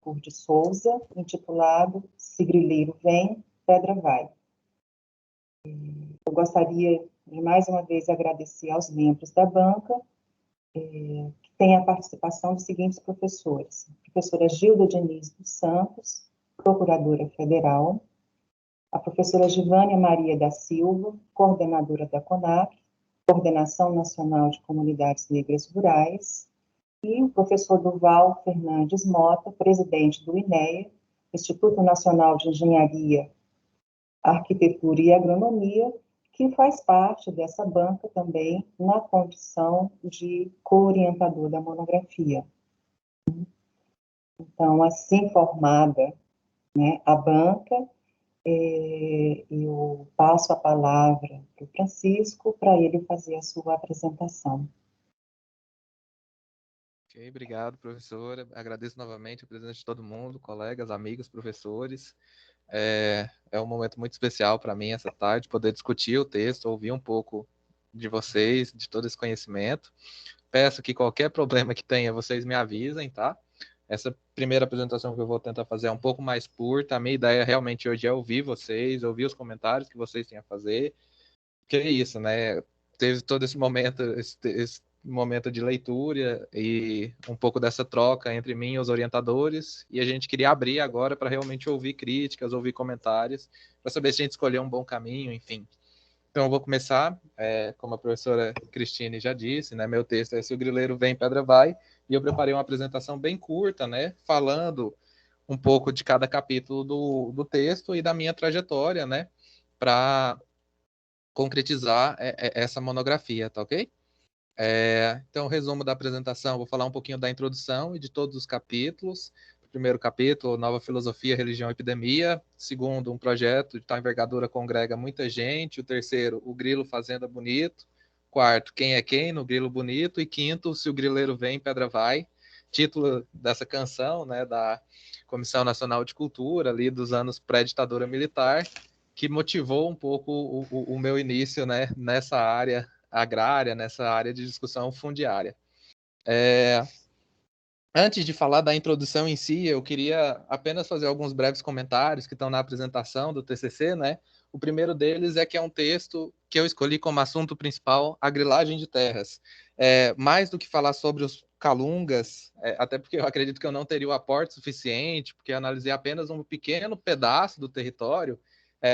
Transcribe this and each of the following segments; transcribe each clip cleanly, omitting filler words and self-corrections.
Arthur de Souza, intitulado Se Grileiro Vem, Pedra Vai. Eu gostaria de, mais uma vez, agradecer aos membros da banca, que tem a participação dos seguintes professores: a professora Gilda Diniz dos Santos, procuradora federal, a professora Givânia Maria da Silva, coordenadora da CONAC, Coordenação Nacional de Comunidades Negras Rurais, e o professor Durval Fernandes Mota, presidente do INEA, Instituto Nacional de Engenharia, Arquitetura e Agronomia, que faz parte dessa banca também na condição de co-orientador da monografia. Então, assim formada, né, a banca, eu passo a palavra para o Francisco, para ele fazer a sua apresentação. Ok, obrigado, professora. Agradeço novamente a presença de todo mundo, colegas, amigos, professores. É um momento muito especial para mim essa tarde, poder discutir o texto, ouvir um pouco de vocês, de todo esse conhecimento. Peço que qualquer problema que tenha, vocês me avisem, tá? Essa primeira apresentação que eu vou tentar fazer é um pouco mais curta. A minha ideia realmente hoje é ouvir vocês, ouvir os comentários que vocês têm a fazer. Que é isso, né? Teve todo esse momento de leitura e um pouco dessa troca entre mim e os orientadores, e a gente queria abrir agora para realmente ouvir críticas, ouvir comentários, para saber se a gente escolheu um bom caminho, enfim. Então eu vou começar, como a professora Cristine já disse, né, meu texto é Se o Grileiro Vem, Pedra Vai, e eu preparei uma apresentação bem curta, né, falando um pouco de cada capítulo do texto e da minha trajetória, né, para concretizar essa monografia, tá ok? Então, resumo da apresentação, vou falar um pouquinho da introdução e de todos os capítulos. O primeiro capítulo, Nova Filosofia, Religião e Epidemia. Segundo, um projeto de tal envergadura congrega muita gente. O terceiro, o Grilo Fazenda Bonito. Quarto, Quem é Quem no Grilo Bonito. E quinto, Se o Grileiro Vem, Pedra Vai. Título dessa canção, né, da Comissão Nacional de Cultura, ali dos anos pré-ditadura militar, que motivou um pouco o meu início, né, nessa área agrária, nessa área de discussão fundiária. Antes de falar da introdução em si, eu queria apenas fazer alguns breves comentários que estão na apresentação do TCC, né? O primeiro deles é que é um texto que eu escolhi como assunto principal a grilagem de terras. Mais do que falar sobre os calungas, até porque eu acredito que eu não teria o aporte suficiente, porque eu analisei apenas um pequeno pedaço do território.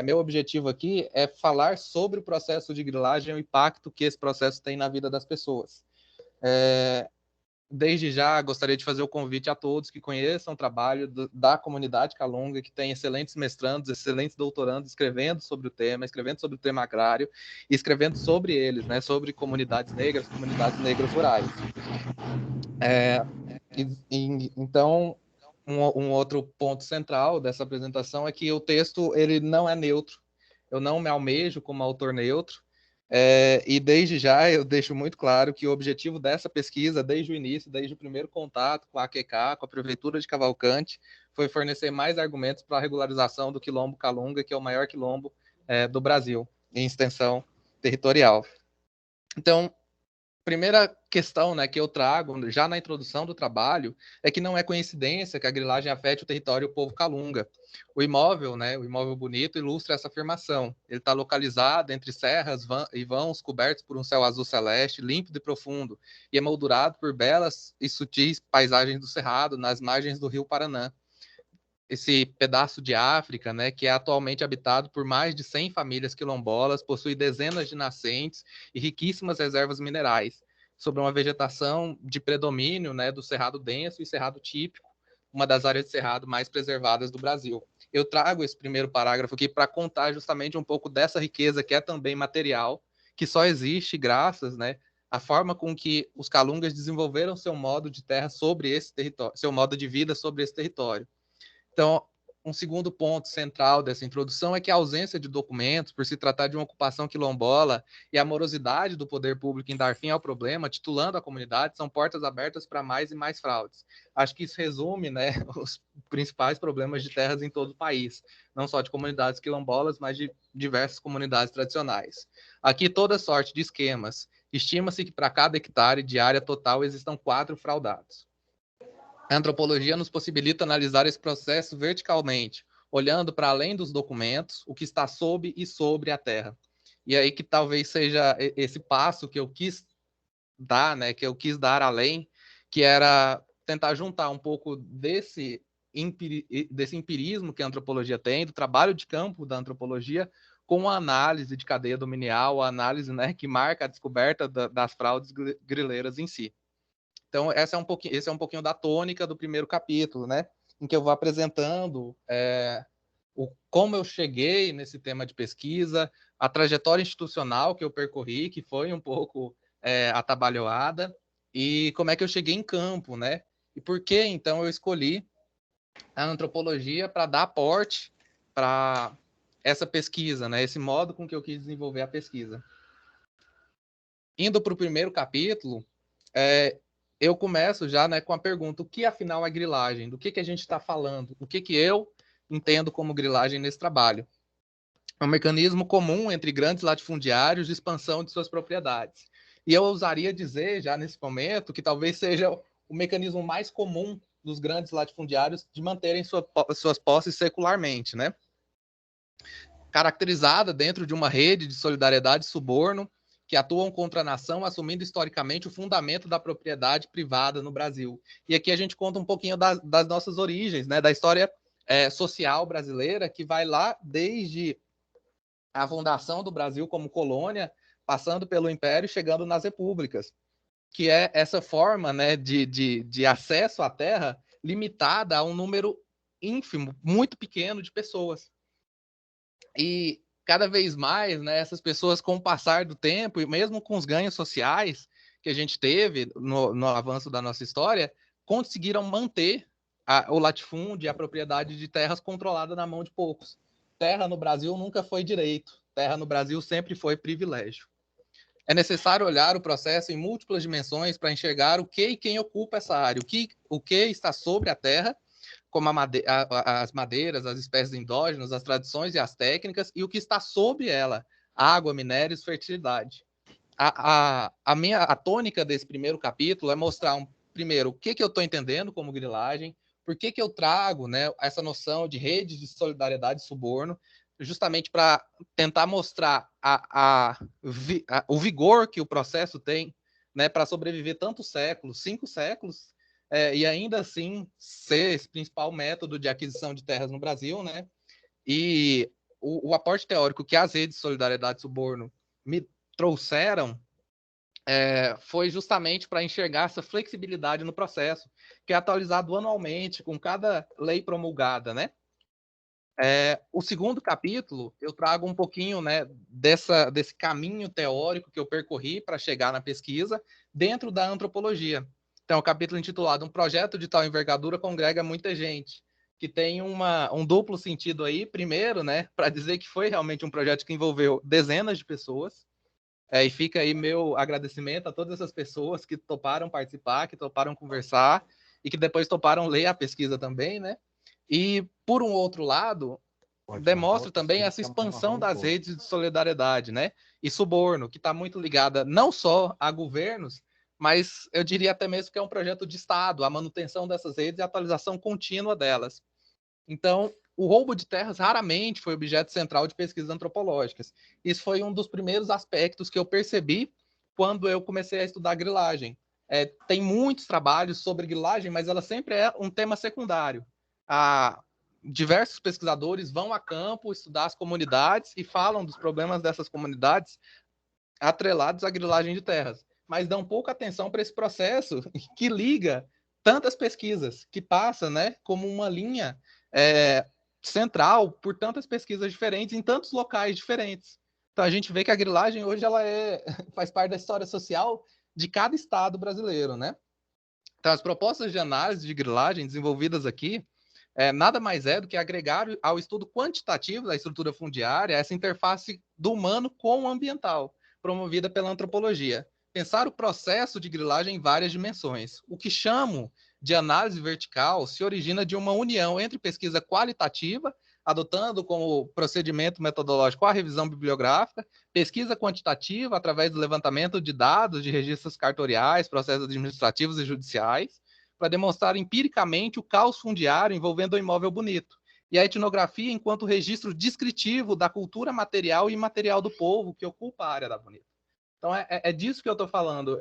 Meu objetivo aqui é falar sobre o processo de grilagem e o impacto que esse processo tem na vida das pessoas. Desde já, gostaria de fazer o convite a todos que conheçam o trabalho da comunidade Calunga, que tem excelentes mestrandos, excelentes doutorandos escrevendo sobre o tema agrário e escrevendo sobre eles, né, sobre comunidades negras rurais. Então, um outro ponto central dessa apresentação é que o texto ele não é neutro. Eu não me almejo como autor neutro. E desde já eu deixo muito claro que o objetivo dessa pesquisa, desde o início, desde o primeiro contato com a AQK, com a Prefeitura de Cavalcante, foi fornecer mais argumentos para a regularização do Quilombo Calunga, que é o maior quilombo do Brasil, em extensão territorial. Então, primeira questão, né, que eu trago já na introdução do trabalho é que não é coincidência que a grilagem afete o território do povo Calunga. O imóvel, né, o imóvel bonito, ilustra essa afirmação. Ele está localizado entre serras e vãos cobertos por um céu azul celeste, límpido e profundo, e emoldurado por belas e sutis paisagens do Cerrado, nas margens do rio Paraná. Esse pedaço de África, né, que é atualmente habitado por mais de 100 famílias quilombolas, possui dezenas de nascentes e riquíssimas reservas minerais, sobre uma vegetação de predomínio, né, do cerrado denso e cerrado típico, uma das áreas de cerrado mais preservadas do Brasil. Eu trago esse primeiro parágrafo aqui para contar justamente um pouco dessa riqueza que é também material, que só existe graças, né, à forma com que os calungas desenvolveram seu modo de terra sobre esse território, seu modo de vida sobre esse território. Então, um segundo ponto central dessa introdução é que a ausência de documentos, por se tratar de uma ocupação quilombola, e a morosidade do poder público em dar fim ao problema, titulando a comunidade, são portas abertas para mais e mais fraudes. Acho que isso resume, né, os principais problemas de terras em todo o país, não só de comunidades quilombolas, mas de diversas comunidades tradicionais. Aqui, toda sorte de esquemas. Estima-se que para cada hectare de área total existam 4 fraudados. A antropologia nos possibilita analisar esse processo verticalmente, olhando para além dos documentos, o que está sob e sobre a Terra. E aí que talvez seja esse passo que eu quis dar, né, que eu quis dar além, que era tentar juntar um pouco desse empirismo que a antropologia tem, do trabalho de campo da antropologia, com a análise de cadeia dominial, a análise, né, que marca a descoberta das fraudes grileiras em si. Então, esse é um pouquinho da tônica do primeiro capítulo, né, em que eu vou apresentando como eu cheguei nesse tema de pesquisa, a trajetória institucional que eu percorri, que foi um pouco atabalhoada, e como é que eu cheguei em campo, né? E por que, então, eu escolhi a antropologia para dar aporte para essa pesquisa, né? Esse modo com que eu quis desenvolver a pesquisa. Indo para o primeiro capítulo, eu começo já, né, com a pergunta: o que afinal é grilagem? Do que a gente está falando? O que eu entendo como grilagem nesse trabalho? É um mecanismo comum entre grandes latifundiários de expansão de suas propriedades. E eu ousaria dizer, já nesse momento, que talvez seja o mecanismo mais comum dos grandes latifundiários de manterem suas posses secularmente, né? Caracterizada dentro de uma rede de solidariedade e suborno que atuam contra a nação, assumindo historicamente o fundamento da propriedade privada no Brasil. E aqui a gente conta um pouquinho das nossas origens, né? Da história social brasileira, que vai lá desde a fundação do Brasil como colônia, passando pelo Império e chegando nas repúblicas, que é essa forma, né, de acesso à terra limitada a um número ínfimo, muito pequeno de pessoas. E cada vez mais, né, essas pessoas, com o passar do tempo, e mesmo com os ganhos sociais que a gente teve no avanço da nossa história, conseguiram manter o latifúndio e a propriedade de terras controlada na mão de poucos. Terra no Brasil nunca foi direito. Terra no Brasil sempre foi privilégio. É necessário olhar o processo em múltiplas dimensões para enxergar o que e quem ocupa essa área, o que está sobre a terra, como as madeiras, as espécies endógenas, as tradições e as técnicas, e o que está sob ela, água, minérios, fertilidade. A tônica desse primeiro capítulo é mostrar, primeiro, o que eu estou entendendo como grilagem, por que eu trago, né, essa noção de rede de solidariedade e suborno, justamente para tentar mostrar o vigor que o processo tem, né, para sobreviver tantos séculos, 5 séculos, e ainda assim ser esse principal método de aquisição de terras no Brasil, né? E o aporte teórico que as redes de solidariedade e suborno me trouxeram foi justamente para enxergar essa flexibilidade no processo, que é atualizado anualmente com cada lei promulgada, né? O segundo capítulo, eu trago um pouquinho, né, desse caminho teórico que eu percorri para chegar na pesquisa dentro da antropologia. Então, o capítulo intitulado Um Projeto de Tal Envergadura Congrega Muita Gente, que tem um duplo sentido aí. Primeiro, né, para dizer que foi realmente um projeto que envolveu dezenas de pessoas, e fica aí meu agradecimento a todas essas pessoas que toparam participar, que toparam conversar e que depois toparam ler a pesquisa também, né? E, por um outro lado, demonstra também essa expansão das redes de solidariedade, né? E suborno, que está muito ligada não só a governos, mas eu diria até mesmo que é um projeto de Estado, a manutenção dessas redes e a atualização contínua delas. Então, o roubo de terras raramente foi objeto central de pesquisas antropológicas. Isso foi um dos primeiros aspectos que eu percebi quando eu comecei a estudar grilagem. Tem muitos trabalhos sobre grilagem, mas ela sempre é um tema secundário. Diversos pesquisadores vão a campo estudar as comunidades e falam dos problemas dessas comunidades atrelados à grilagem de terras, mas dão pouca atenção para esse processo que liga tantas pesquisas, que passa, né, como uma linha central por tantas pesquisas diferentes em tantos locais diferentes. Então a gente vê que a grilagem hoje ela faz parte da história social de cada estado brasileiro, né? Então as propostas de análise de grilagem desenvolvidas aqui nada mais é do que agregar ao estudo quantitativo da estrutura fundiária essa interface do humano com o ambiental, promovida pela antropologia. Pensar o processo de grilagem em várias dimensões. O que chamo de análise vertical se origina de uma união entre pesquisa qualitativa, adotando como procedimento metodológico a revisão bibliográfica, pesquisa quantitativa através do levantamento de dados de registros cartoriais, processos administrativos e judiciais, para demonstrar empiricamente o caos fundiário envolvendo o imóvel bonito, e a etnografia enquanto registro descritivo da cultura material e imaterial do povo que ocupa a área da Bonito. Então, é disso que eu estou falando.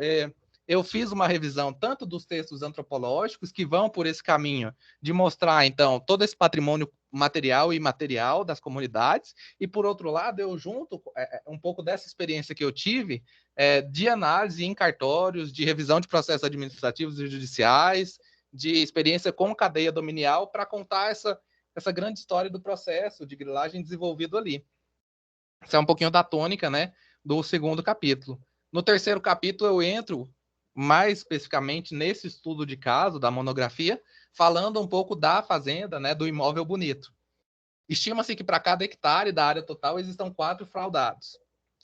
Eu fiz uma revisão tanto dos textos antropológicos, que vão por esse caminho de mostrar, então, todo esse patrimônio material e imaterial das comunidades, e, por outro lado, eu junto um pouco dessa experiência que eu tive de análise em cartórios, de revisão de processos administrativos e judiciais, de experiência com cadeia dominial, para contar essa grande história do processo de grilagem desenvolvido ali. Isso é um pouquinho da tônica, né, do segundo capítulo. No terceiro capítulo, eu entro mais especificamente nesse estudo de caso, da monografia, falando um pouco da fazenda, né, do imóvel bonito. Estima-se que para cada hectare da área total existam 4 fraudados.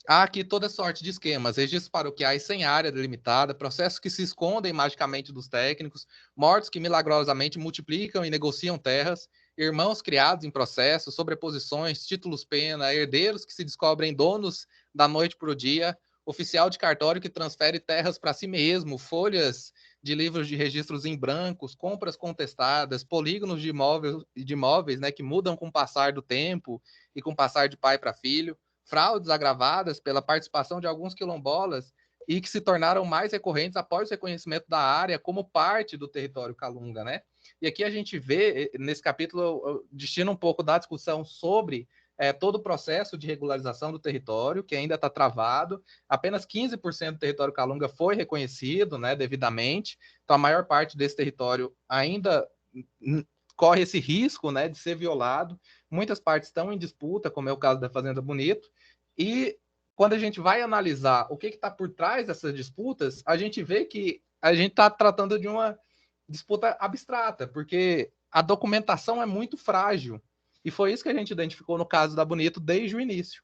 Há aqui toda sorte de esquemas, registros paroquiais sem área delimitada, processos que se escondem magicamente dos técnicos, mortos que milagrosamente multiplicam e negociam terras, irmãos criados em processos, sobreposições, títulos pena, herdeiros que se descobrem donos da noite para o dia, oficial de cartório que transfere terras para si mesmo, folhas de livros de registros em brancos, compras contestadas, polígonos de imóveis, né, que mudam com o passar do tempo e com o passar de pai para filho, fraudes agravadas pela participação de alguns quilombolas e que se tornaram mais recorrentes após o reconhecimento da área como parte do território Calunga, né? E aqui a gente vê, nesse capítulo, eu destino um pouco da discussão sobre todo o processo de regularização do território, que ainda está travado. Apenas 15% do território Calunga foi reconhecido, né, devidamente. Então, a maior parte desse território ainda corre esse risco, né, de ser violado. Muitas partes estão em disputa, como é o caso da Fazenda Bonito. E quando a gente vai analisar o que está por trás dessas disputas, a gente vê que a gente está tratando de uma disputa abstrata, porque a documentação é muito frágil. E foi isso que a gente identificou no caso da Bonito desde o início.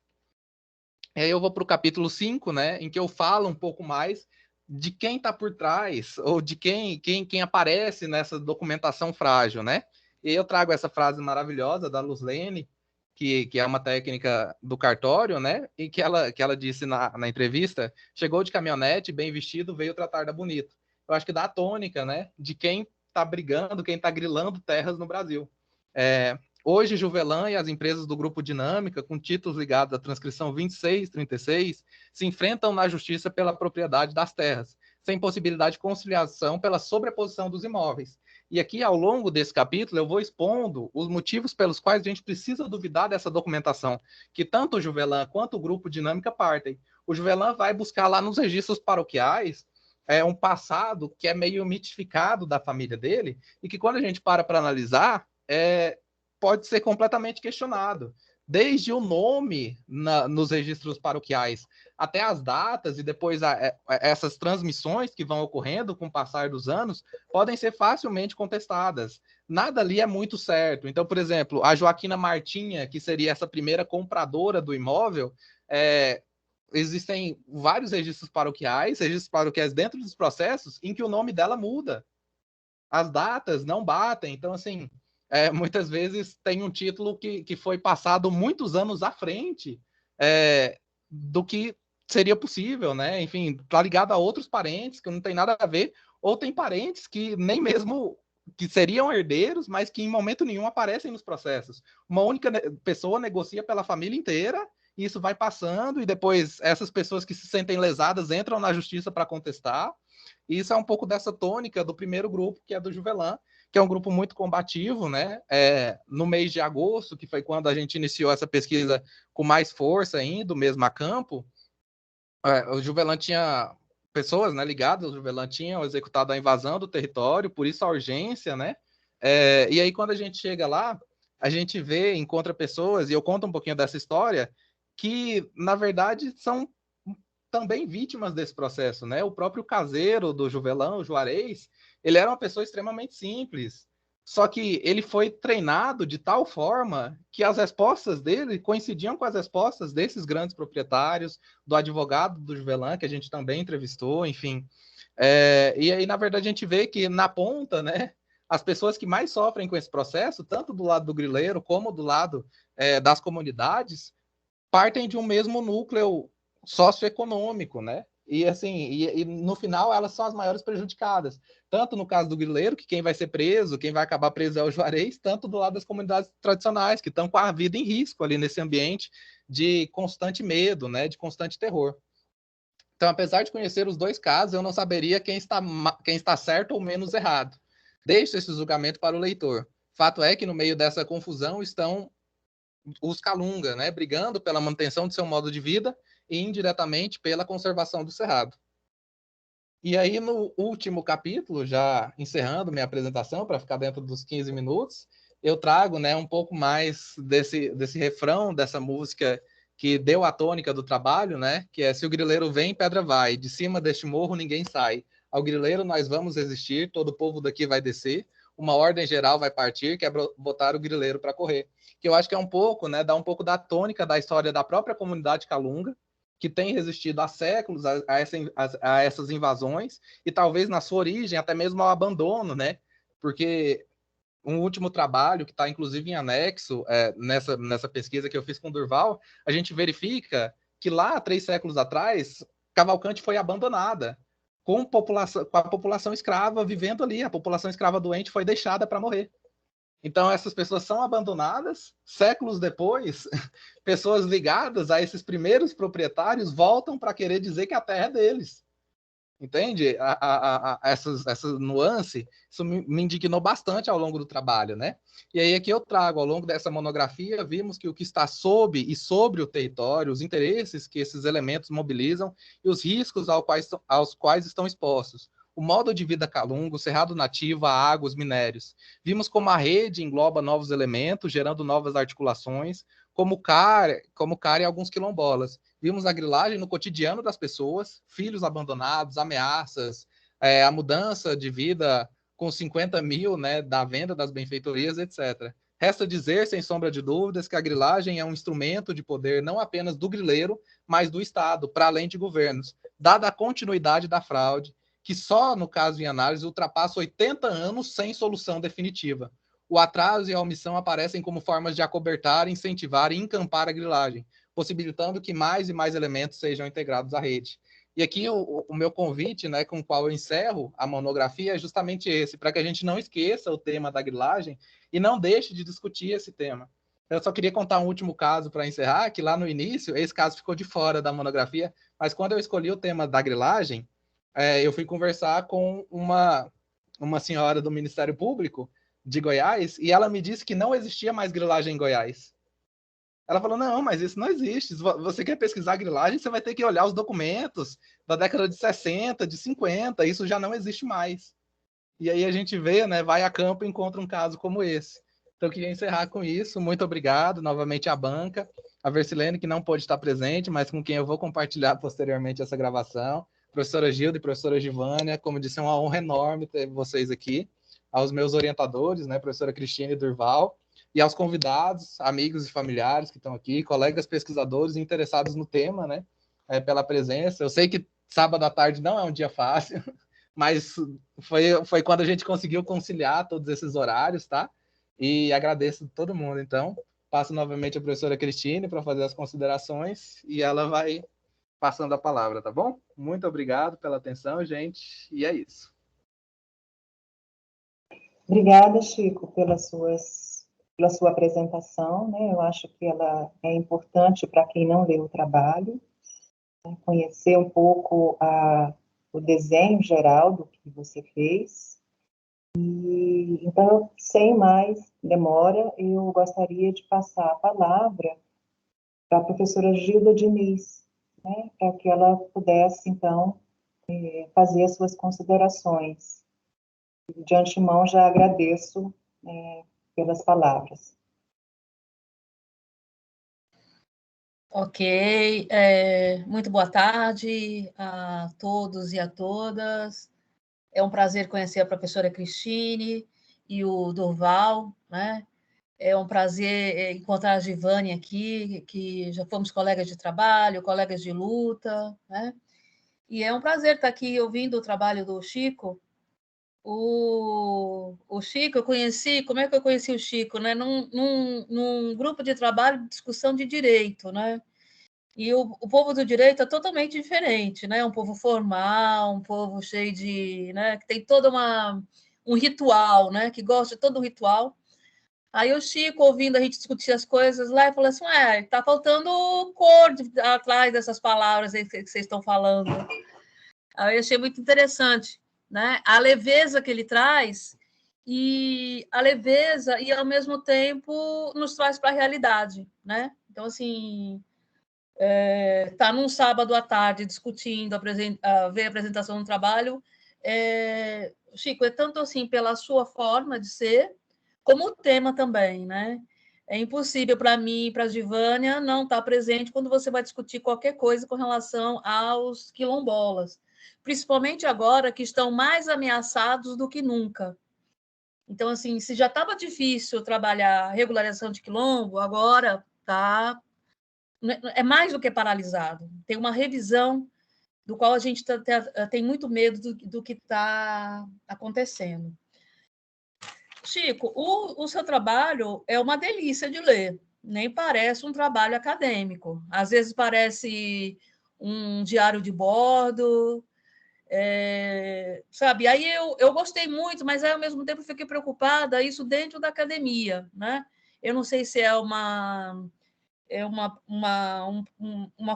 E aí eu vou para o capítulo 5, né, em que eu falo um pouco mais de quem está por trás, ou de quem aparece nessa documentação frágil, né? E eu trago essa frase maravilhosa da Luzlene, que é uma técnica do cartório, né? E que ela disse na entrevista: chegou de caminhonete, bem vestido, veio tratar da Bonito. Eu acho que dá a tônica, né, de quem está brigando, quem está grilando terras no Brasil. Hoje, Juvelan e as empresas do Grupo Dinâmica, com títulos ligados à transcrição 2636, se enfrentam na justiça pela propriedade das terras, sem possibilidade de conciliação pela sobreposição dos imóveis. E aqui, ao longo desse capítulo, eu vou expondo os motivos pelos quais a gente precisa duvidar dessa documentação, que tanto o Juvelan quanto o Grupo Dinâmica partem. O Juvelan vai buscar lá nos registros paroquiais um passado que é meio mitificado da família dele, e que quando a gente para analisar, pode ser completamente questionado. Desde o nome nos registros paroquiais até as datas e depois essas transmissões que vão ocorrendo com o passar dos anos podem ser facilmente contestadas. Nada ali é muito certo. Então, por exemplo, a Joaquina Martinha, que seria essa primeira compradora do imóvel, existem vários registros paroquiais dentro dos processos em que o nome dela muda. As datas não batem. Então, assim, muitas vezes tem um título que foi passado muitos anos à frente do que seria possível, né? Enfim, está ligado a outros parentes que não tem nada a ver, ou tem parentes que nem mesmo que seriam herdeiros, mas que em momento nenhum aparecem nos processos. Uma única pessoa negocia pela família inteira, e isso vai passando, e depois essas pessoas que se sentem lesadas entram na justiça para contestar. E isso é um pouco dessa tônica do primeiro grupo, que é do Juvelan, que é um grupo muito combativo, né? No mês de agosto, que foi quando a gente iniciou essa pesquisa com mais força ainda, mesmo a campo, o Juvelan tinha pessoas, né, ligadas ao Juvelan, tinham executado a invasão do território, por isso a urgência, né? E aí, quando a gente chega lá, a gente vê, encontra pessoas, e eu conto um pouquinho dessa história, que, na verdade, são também vítimas desse processo, né? O próprio caseiro do Juvelan, o Juarez, ele era uma pessoa extremamente simples, só que ele foi treinado de tal forma que as respostas dele coincidiam com as respostas desses grandes proprietários, do advogado do Juvelan, que a gente também entrevistou, enfim. E aí, na verdade, a gente vê que na ponta, né, as pessoas que mais sofrem com esse processo, tanto do lado do grileiro como do lado das comunidades, partem de um mesmo núcleo socioeconômico, né? E assim, e no final elas são as maiores prejudicadas. Tanto no caso do grileiro, que quem vai ser preso, quem vai acabar preso é o Juarez, tanto do lado das comunidades tradicionais, que estão com a vida em risco ali nesse ambiente de constante medo, né, de constante terror. Então, apesar de conhecer os dois casos, eu não saberia quem está certo ou menos errado. Deixo esse julgamento para o leitor. Fato é que no meio dessa confusão estão os Calunga, né, brigando pela manutenção de seu modo de vida e indiretamente pela conservação do cerrado. E aí, no último capítulo, já encerrando minha apresentação, para ficar dentro dos 15 minutos, eu trago, né, um pouco mais desse refrão, dessa música que deu a tônica do trabalho, né, que é: se o grileiro vem, pedra vai, de cima deste morro ninguém sai. Ao grileiro nós vamos resistir, todo o povo daqui vai descer, uma ordem geral vai partir, que é botar o grileiro para correr. Que eu acho que é um pouco, né, dá um pouco da tônica da história da própria comunidade Calunga, que tem resistido há séculos a essas invasões, e talvez na sua origem até mesmo ao abandono, né? Porque um último trabalho, que está inclusive em anexo nessa pesquisa que eu fiz com o Durval, a gente verifica que lá, 3 séculos atrás, Cavalcante foi abandonada, com a população escrava vivendo ali, a população escrava doente foi deixada para morrer. Então, essas pessoas são abandonadas, séculos depois, pessoas ligadas a esses primeiros proprietários voltam para querer dizer que a terra é deles. Entende? Essa nuance, isso me indignou bastante ao longo do trabalho, né? E aí aqui eu trago, ao longo dessa monografia, vimos que o que está sob e sobre o território, os interesses que esses elementos mobilizam e os riscos aos quais estão expostos. O modo de vida calungo, o cerrado nativo, a água, os minérios. Vimos como a rede engloba novos elementos, gerando novas articulações, como CAR e alguns quilombolas. Vimos a grilagem no cotidiano das pessoas, filhos abandonados, ameaças, a mudança de vida com 50 mil, né, da venda das benfeitorias, etc. Resta dizer, sem sombra de dúvidas, que a grilagem é um instrumento de poder não apenas do grileiro, mas do Estado, para além de governos, dada a continuidade da fraude, que só, no caso em análise, ultrapassa 80 anos sem solução definitiva. O atraso e a omissão aparecem como formas de acobertar, incentivar e encampar a grilagem, possibilitando que mais e mais elementos sejam integrados à rede. E aqui o meu convite, né, com o qual eu encerro a monografia, é justamente esse, para que a gente não esqueça o tema da grilagem e não deixe de discutir esse tema. Eu só queria contar um último caso para encerrar, que lá no início, esse caso ficou de fora da monografia, mas quando eu escolhi o tema da grilagem, eu fui conversar com uma senhora do Ministério Público de Goiás, e ela me disse que não existia mais grilagem em Goiás. Ela falou: não, mas isso não existe. Se você quer pesquisar grilagem, você vai ter que olhar os documentos da década de 60, de 50, isso já não existe mais. E aí a gente vê, né, vai a campo e encontra um caso como esse. Então, eu queria encerrar com isso. Muito obrigado novamente à banca, a Versilene, que não pôde estar presente, mas com quem eu vou compartilhar posteriormente essa gravação. Professora Gilda e professora Givânia, como disse, é uma honra enorme ter vocês aqui. Aos meus orientadores, né, professora Cristina e Durval, e aos convidados, amigos e familiares que estão aqui, colegas pesquisadores interessados no tema, né, pela presença. Eu sei que sábado à tarde não é um dia fácil, mas foi quando a gente conseguiu conciliar todos esses horários, tá? E agradeço todo mundo. Então, passo novamente a professora Cristine para fazer as considerações e ela vai passando a palavra, tá bom? Muito obrigado pela atenção, gente, e é isso. Obrigada, Chico, pela sua apresentação, né? Eu acho que ela é importante para quem não leu o trabalho, né? Conhecer um pouco o desenho geral do que você fez. E, então, sem mais demora, eu gostaria de passar a palavra para a professora Gilda Diniz, né? Para que ela pudesse, então, fazer as suas considerações. De antemão, já agradeço pelas palavras. Ok, muito boa tarde a todos e a todas. É um prazer conhecer a professora Cristine e o Durval, né? É um prazer encontrar a Givânia aqui, que já fomos colegas de trabalho, colegas de luta, né? E é um prazer estar aqui ouvindo o trabalho do Chico. O Chico, eu conheci, como é que eu conheci o Chico? Né? Num grupo de trabalho de discussão de direito, né? E o povo do direito é totalmente diferente, né? Um povo formal, um povo cheio de, né? Que tem todo um ritual, né? Que gosta de todo o ritual. Aí o Chico, ouvindo a gente discutir as coisas lá, e falou assim: tá faltando cor atrás dessas palavras aí que vocês estão falando. Aí eu achei muito interessante, né? A leveza que ele traz, e a leveza, e ao mesmo tempo nos traz para a realidade, né? Então, assim, tá num sábado à tarde discutindo, ver a apresentação do trabalho. Chico, é tanto assim pela sua forma de ser, como o tema também, né? É impossível para mim e para a Givânia não estar presente quando você vai discutir qualquer coisa com relação aos quilombolas, principalmente agora que estão mais ameaçados do que nunca. Então, assim, se já estava difícil trabalhar regularização de quilombo, agora é mais do que paralisado. Tem uma revisão do qual a gente tem muito medo do que está acontecendo. Chico, o seu trabalho é uma delícia de ler, nem parece um trabalho acadêmico. Às vezes parece um diário de bordo, sabe? Aí eu gostei muito, mas aí, ao mesmo tempo fiquei preocupada, isso dentro da academia, né? Eu não sei se é uma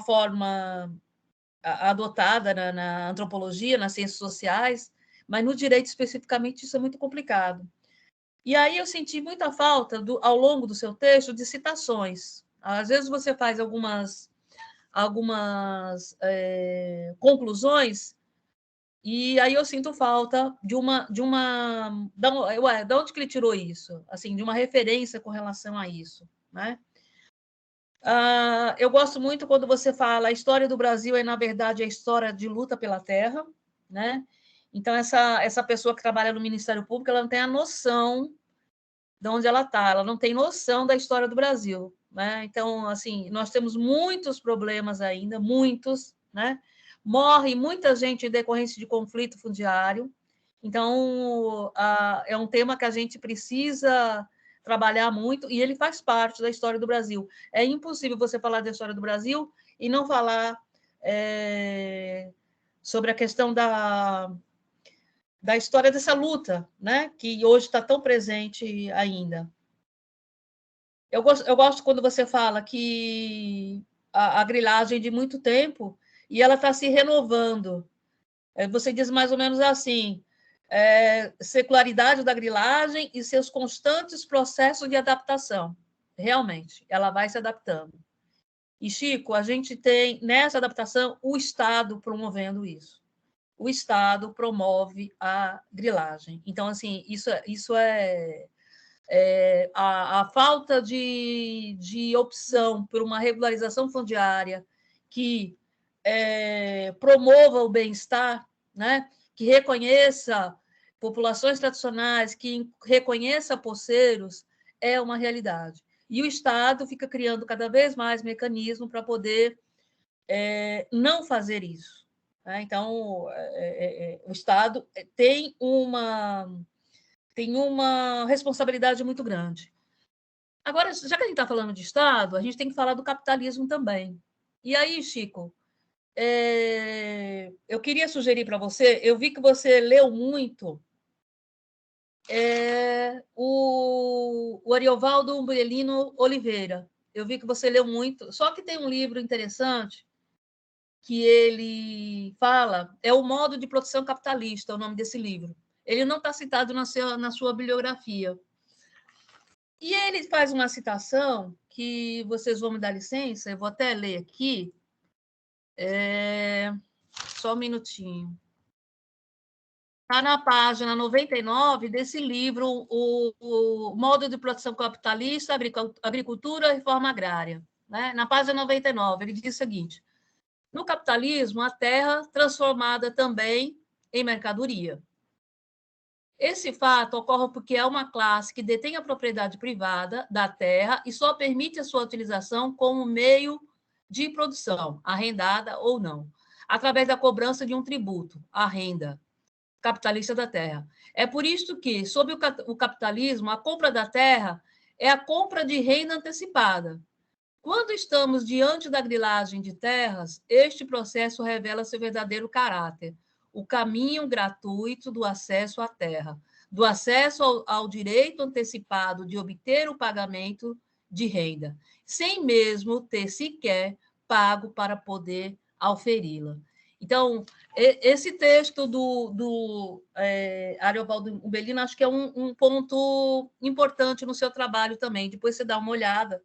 forma adotada na antropologia, nas ciências sociais, mas no direito especificamente isso é muito complicado. E aí eu senti muita falta, ao longo do seu texto, de citações. Às vezes você faz algumas conclusões, e aí eu sinto falta de uma de onde que ele tirou isso? Assim, de uma referência com relação a isso, né? Eu gosto muito quando você fala a história do Brasil é, na verdade, a história de luta pela terra, né? Então, essa pessoa que trabalha no Ministério Público, ela não tem a noção de onde ela está, ela não tem noção da história do Brasil, né? Então, assim, nós temos muitos problemas ainda, muitos, né? Morre muita gente em decorrência de conflito fundiário. Então, é um tema que a gente precisa trabalhar muito, e ele faz parte da história do Brasil. É impossível você falar da história do Brasil e não falar sobre a questão da história dessa luta, né, que hoje está tão presente ainda. Eu gosto quando você fala que a grilagem é de muito tempo e ela está se renovando. Você diz mais ou menos assim: secularidade da grilagem e seus constantes processos de adaptação. Realmente, ela vai se adaptando. E, Chico, a gente tem, nessa adaptação, o Estado promovendo isso. O Estado promove a grilagem. Então, assim, isso é a falta de opção por uma regularização fundiária que promova o bem-estar, né? Que reconheça populações tradicionais, que reconheça poceiros, é uma realidade. E o Estado fica criando cada vez mais mecanismos para poder não fazer isso. Né? Então, o Estado tem uma responsabilidade muito grande. Agora, já que a gente está falando de Estado, a gente tem que falar do capitalismo também. E aí, Chico, eu queria sugerir para você, eu vi que você leu muito o Ariovaldo Umbelino Oliveira. Eu vi que você leu muito, só que tem um livro interessante que ele fala, é O Modo de Produção Capitalista, é o nome desse livro. Ele não está citado na sua bibliografia. E ele faz uma citação que vocês vão me dar licença, eu vou até ler aqui. Só um minutinho. Está na página 99 desse livro, o Modo de Produção Capitalista, Agricultura e Reforma Agrária. Né? Na página 99, ele diz o seguinte: no capitalismo, a terra transformada também em mercadoria. Esse fato ocorre porque é uma classe que detém a propriedade privada da terra e só permite a sua utilização como meio de produção, arrendada ou não, através da cobrança de um tributo, a renda capitalista da terra. É por isso que, sob o capitalismo, a compra da terra é a compra de renda antecipada, Quando estamos diante da grilagem de terras, este processo revela seu verdadeiro caráter, o caminho gratuito do acesso à terra, do acesso ao direito antecipado de obter o pagamento de renda, sem mesmo ter sequer pago para poder auferi-la. Então, esse texto do Ariovaldo Umbelino, acho que é um ponto importante no seu trabalho também, depois você dá uma olhada.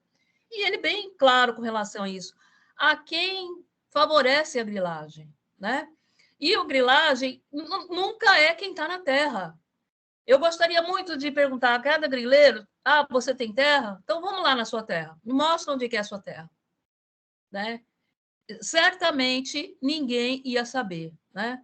E ele bem claro com relação a isso. A quem favorece a grilagem, né? E a grilagem nunca é quem está na terra. Eu gostaria muito de perguntar a cada grileiro: você tem terra? Então vamos lá na sua terra. Me mostra onde é a sua terra. Né? Certamente ninguém ia saber. Né?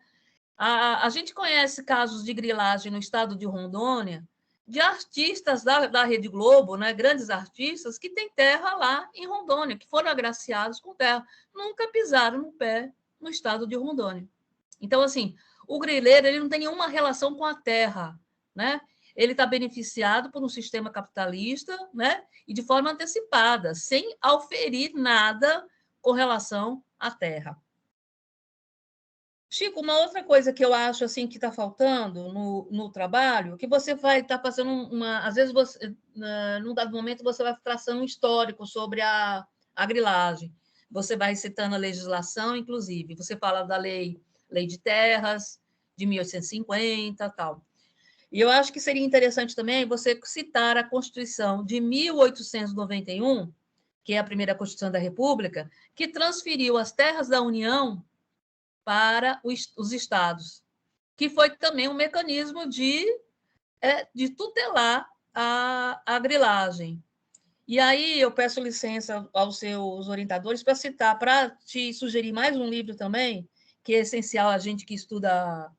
A gente conhece casos de grilagem no estado de Rondônia, de artistas da Rede Globo, né, grandes artistas, que têm terra lá em Rondônia, que foram agraciados com terra, nunca pisaram no pé no estado de Rondônia. Então, assim, o grileiro ele não tem nenhuma relação com a terra, né? Ele está beneficiado por um sistema capitalista, né? E de forma antecipada, sem auferir nada com relação à terra. Chico, uma outra coisa que eu acho assim que está faltando no trabalho, que você vai estar passando às vezes você, num dado momento você vai traçando um histórico sobre a grilagem. Você vai citando a legislação, inclusive. Você fala da lei de terras de 1850, tal. E eu acho que seria interessante também você citar a Constituição de 1891, que é a primeira Constituição da República, que transferiu as terras da União para os estados, que foi também um mecanismo de tutelar a grilagem. E aí eu peço licença aos seus orientadores para citar, para te sugerir mais um livro também, que é essencial a gente que estuda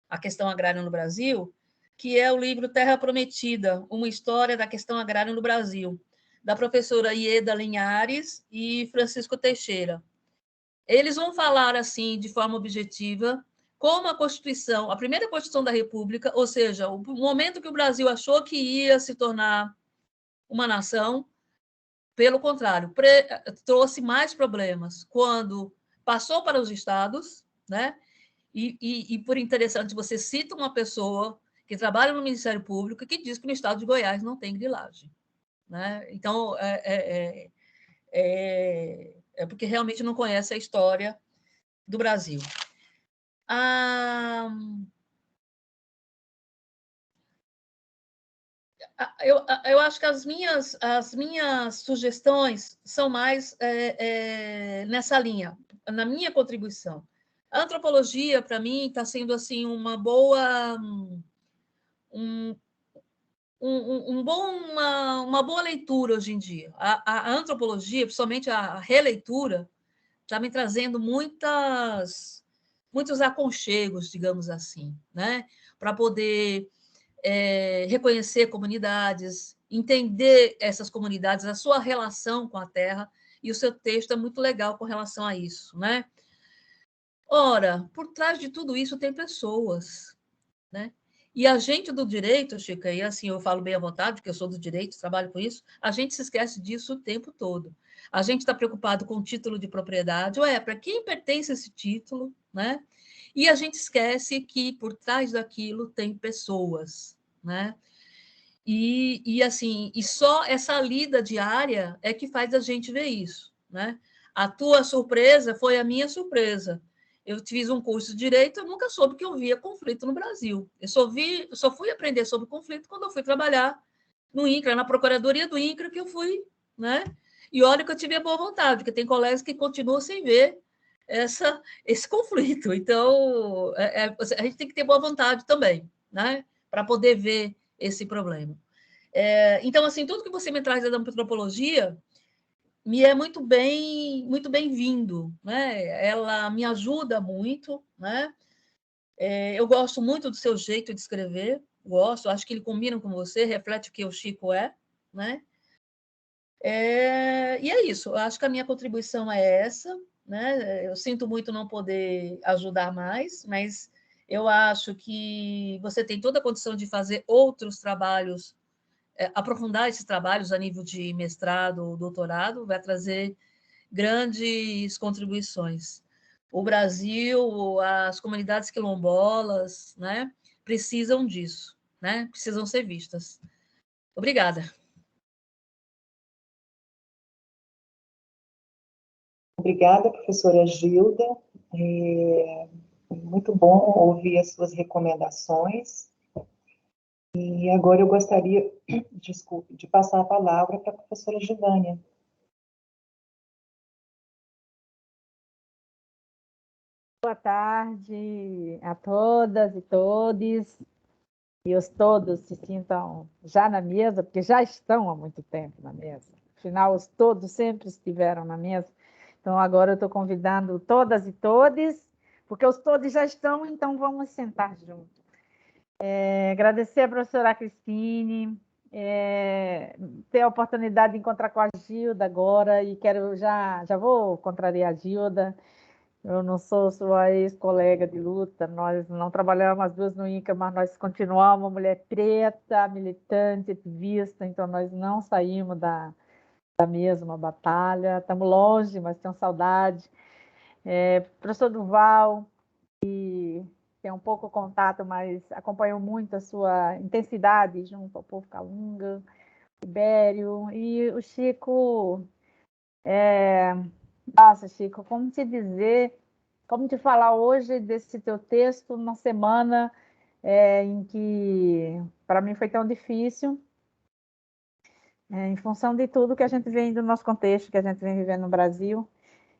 a questão agrária no Brasil, que é o livro Terra Prometida, uma história da questão agrária no Brasil, da professora Ieda Linhares e Francisco Teixeira. Eles vão falar, assim, de forma objetiva, como a Constituição, a primeira Constituição da República, ou seja, o momento que o Brasil achou que ia se tornar uma nação, pelo contrário, trouxe mais problemas quando passou para os estados, né? E por interessante, você cita uma pessoa que trabalha no Ministério Público que diz que no estado de Goiás não tem grilagem. Né? Então, é porque realmente não conhece a história do Brasil. Eu acho que as minhas sugestões são mais nessa linha, na minha contribuição. A antropologia, para mim, está sendo assim uma boa uma boa leitura hoje em dia. A antropologia, principalmente a releitura, está me trazendo muitos aconchegos, digamos assim, né? Para poder reconhecer comunidades, entender essas comunidades, a sua relação com a terra, e o seu texto é muito legal com relação a isso, né? Ora, por trás de tudo isso tem pessoas, né? E a gente do direito, Chica, e assim eu falo bem à vontade, porque eu sou do direito, trabalho com isso, a gente se esquece disso o tempo todo. A gente está preocupado com o título de propriedade, para quem pertence esse título, né? E a gente esquece que por trás daquilo tem pessoas, né? E assim, e só essa lida diária é que faz a gente ver isso, né? A tua surpresa foi a minha surpresa. Eu fiz um curso de direito, eu nunca soube que havia conflito no Brasil. Eu só fui aprender sobre conflito quando eu fui trabalhar no INCRA, na Procuradoria do INCRA, que eu fui, né? E olha que eu tive a boa vontade, porque tem colegas que continuam sem ver esse conflito. Então, a gente tem que ter boa vontade também, né? Para poder ver esse problema. Então, assim, tudo que você me traz da antropologia me é muito bem-vindo, né? Ela me ajuda muito, né? Eu gosto muito do seu jeito de escrever, acho que ele combina com você, reflete o que o Chico é, né? E é isso, eu acho que a minha contribuição é essa, né? Eu sinto muito não poder ajudar mais, mas eu acho que você tem toda a condição de fazer outros trabalhos aprofundar esses trabalhos a nível de mestrado ou doutorado vai trazer grandes contribuições. O Brasil, as comunidades quilombolas, né, precisam disso, né, precisam ser vistas. Obrigada. Obrigada, professora Gilda. É muito bom ouvir as suas recomendações. E agora eu gostaria, desculpe, de passar a palavra para a professora Gilvânia. Boa tarde a todas e todos. E os todos se sintam já na mesa, porque já estão há muito tempo na mesa. Afinal, os todos sempre estiveram na mesa. Então, agora eu estou convidando todas e todes, porque os todos já estão, então vamos sentar juntos. Agradecer a professora Cristine, ter a oportunidade de encontrar com a Gilda agora, e quero já vou contrariar a Gilda. Eu não sou sua ex-colega de luta, nós não trabalhamos as duas no INCA, mas nós continuamos uma mulher preta, militante, ativista, então nós não saímos da mesma batalha, estamos longe, mas tenho saudade. Professor Durval, que tem um pouco contato, mas acompanhou muito a sua intensidade junto ao povo Calunga, Ibério, e o Chico, nossa, Chico, como te dizer, como te falar hoje desse teu texto, numa semana em que, para mim, foi tão difícil, em função de tudo que a gente vem do nosso contexto, que a gente vem vivendo no Brasil,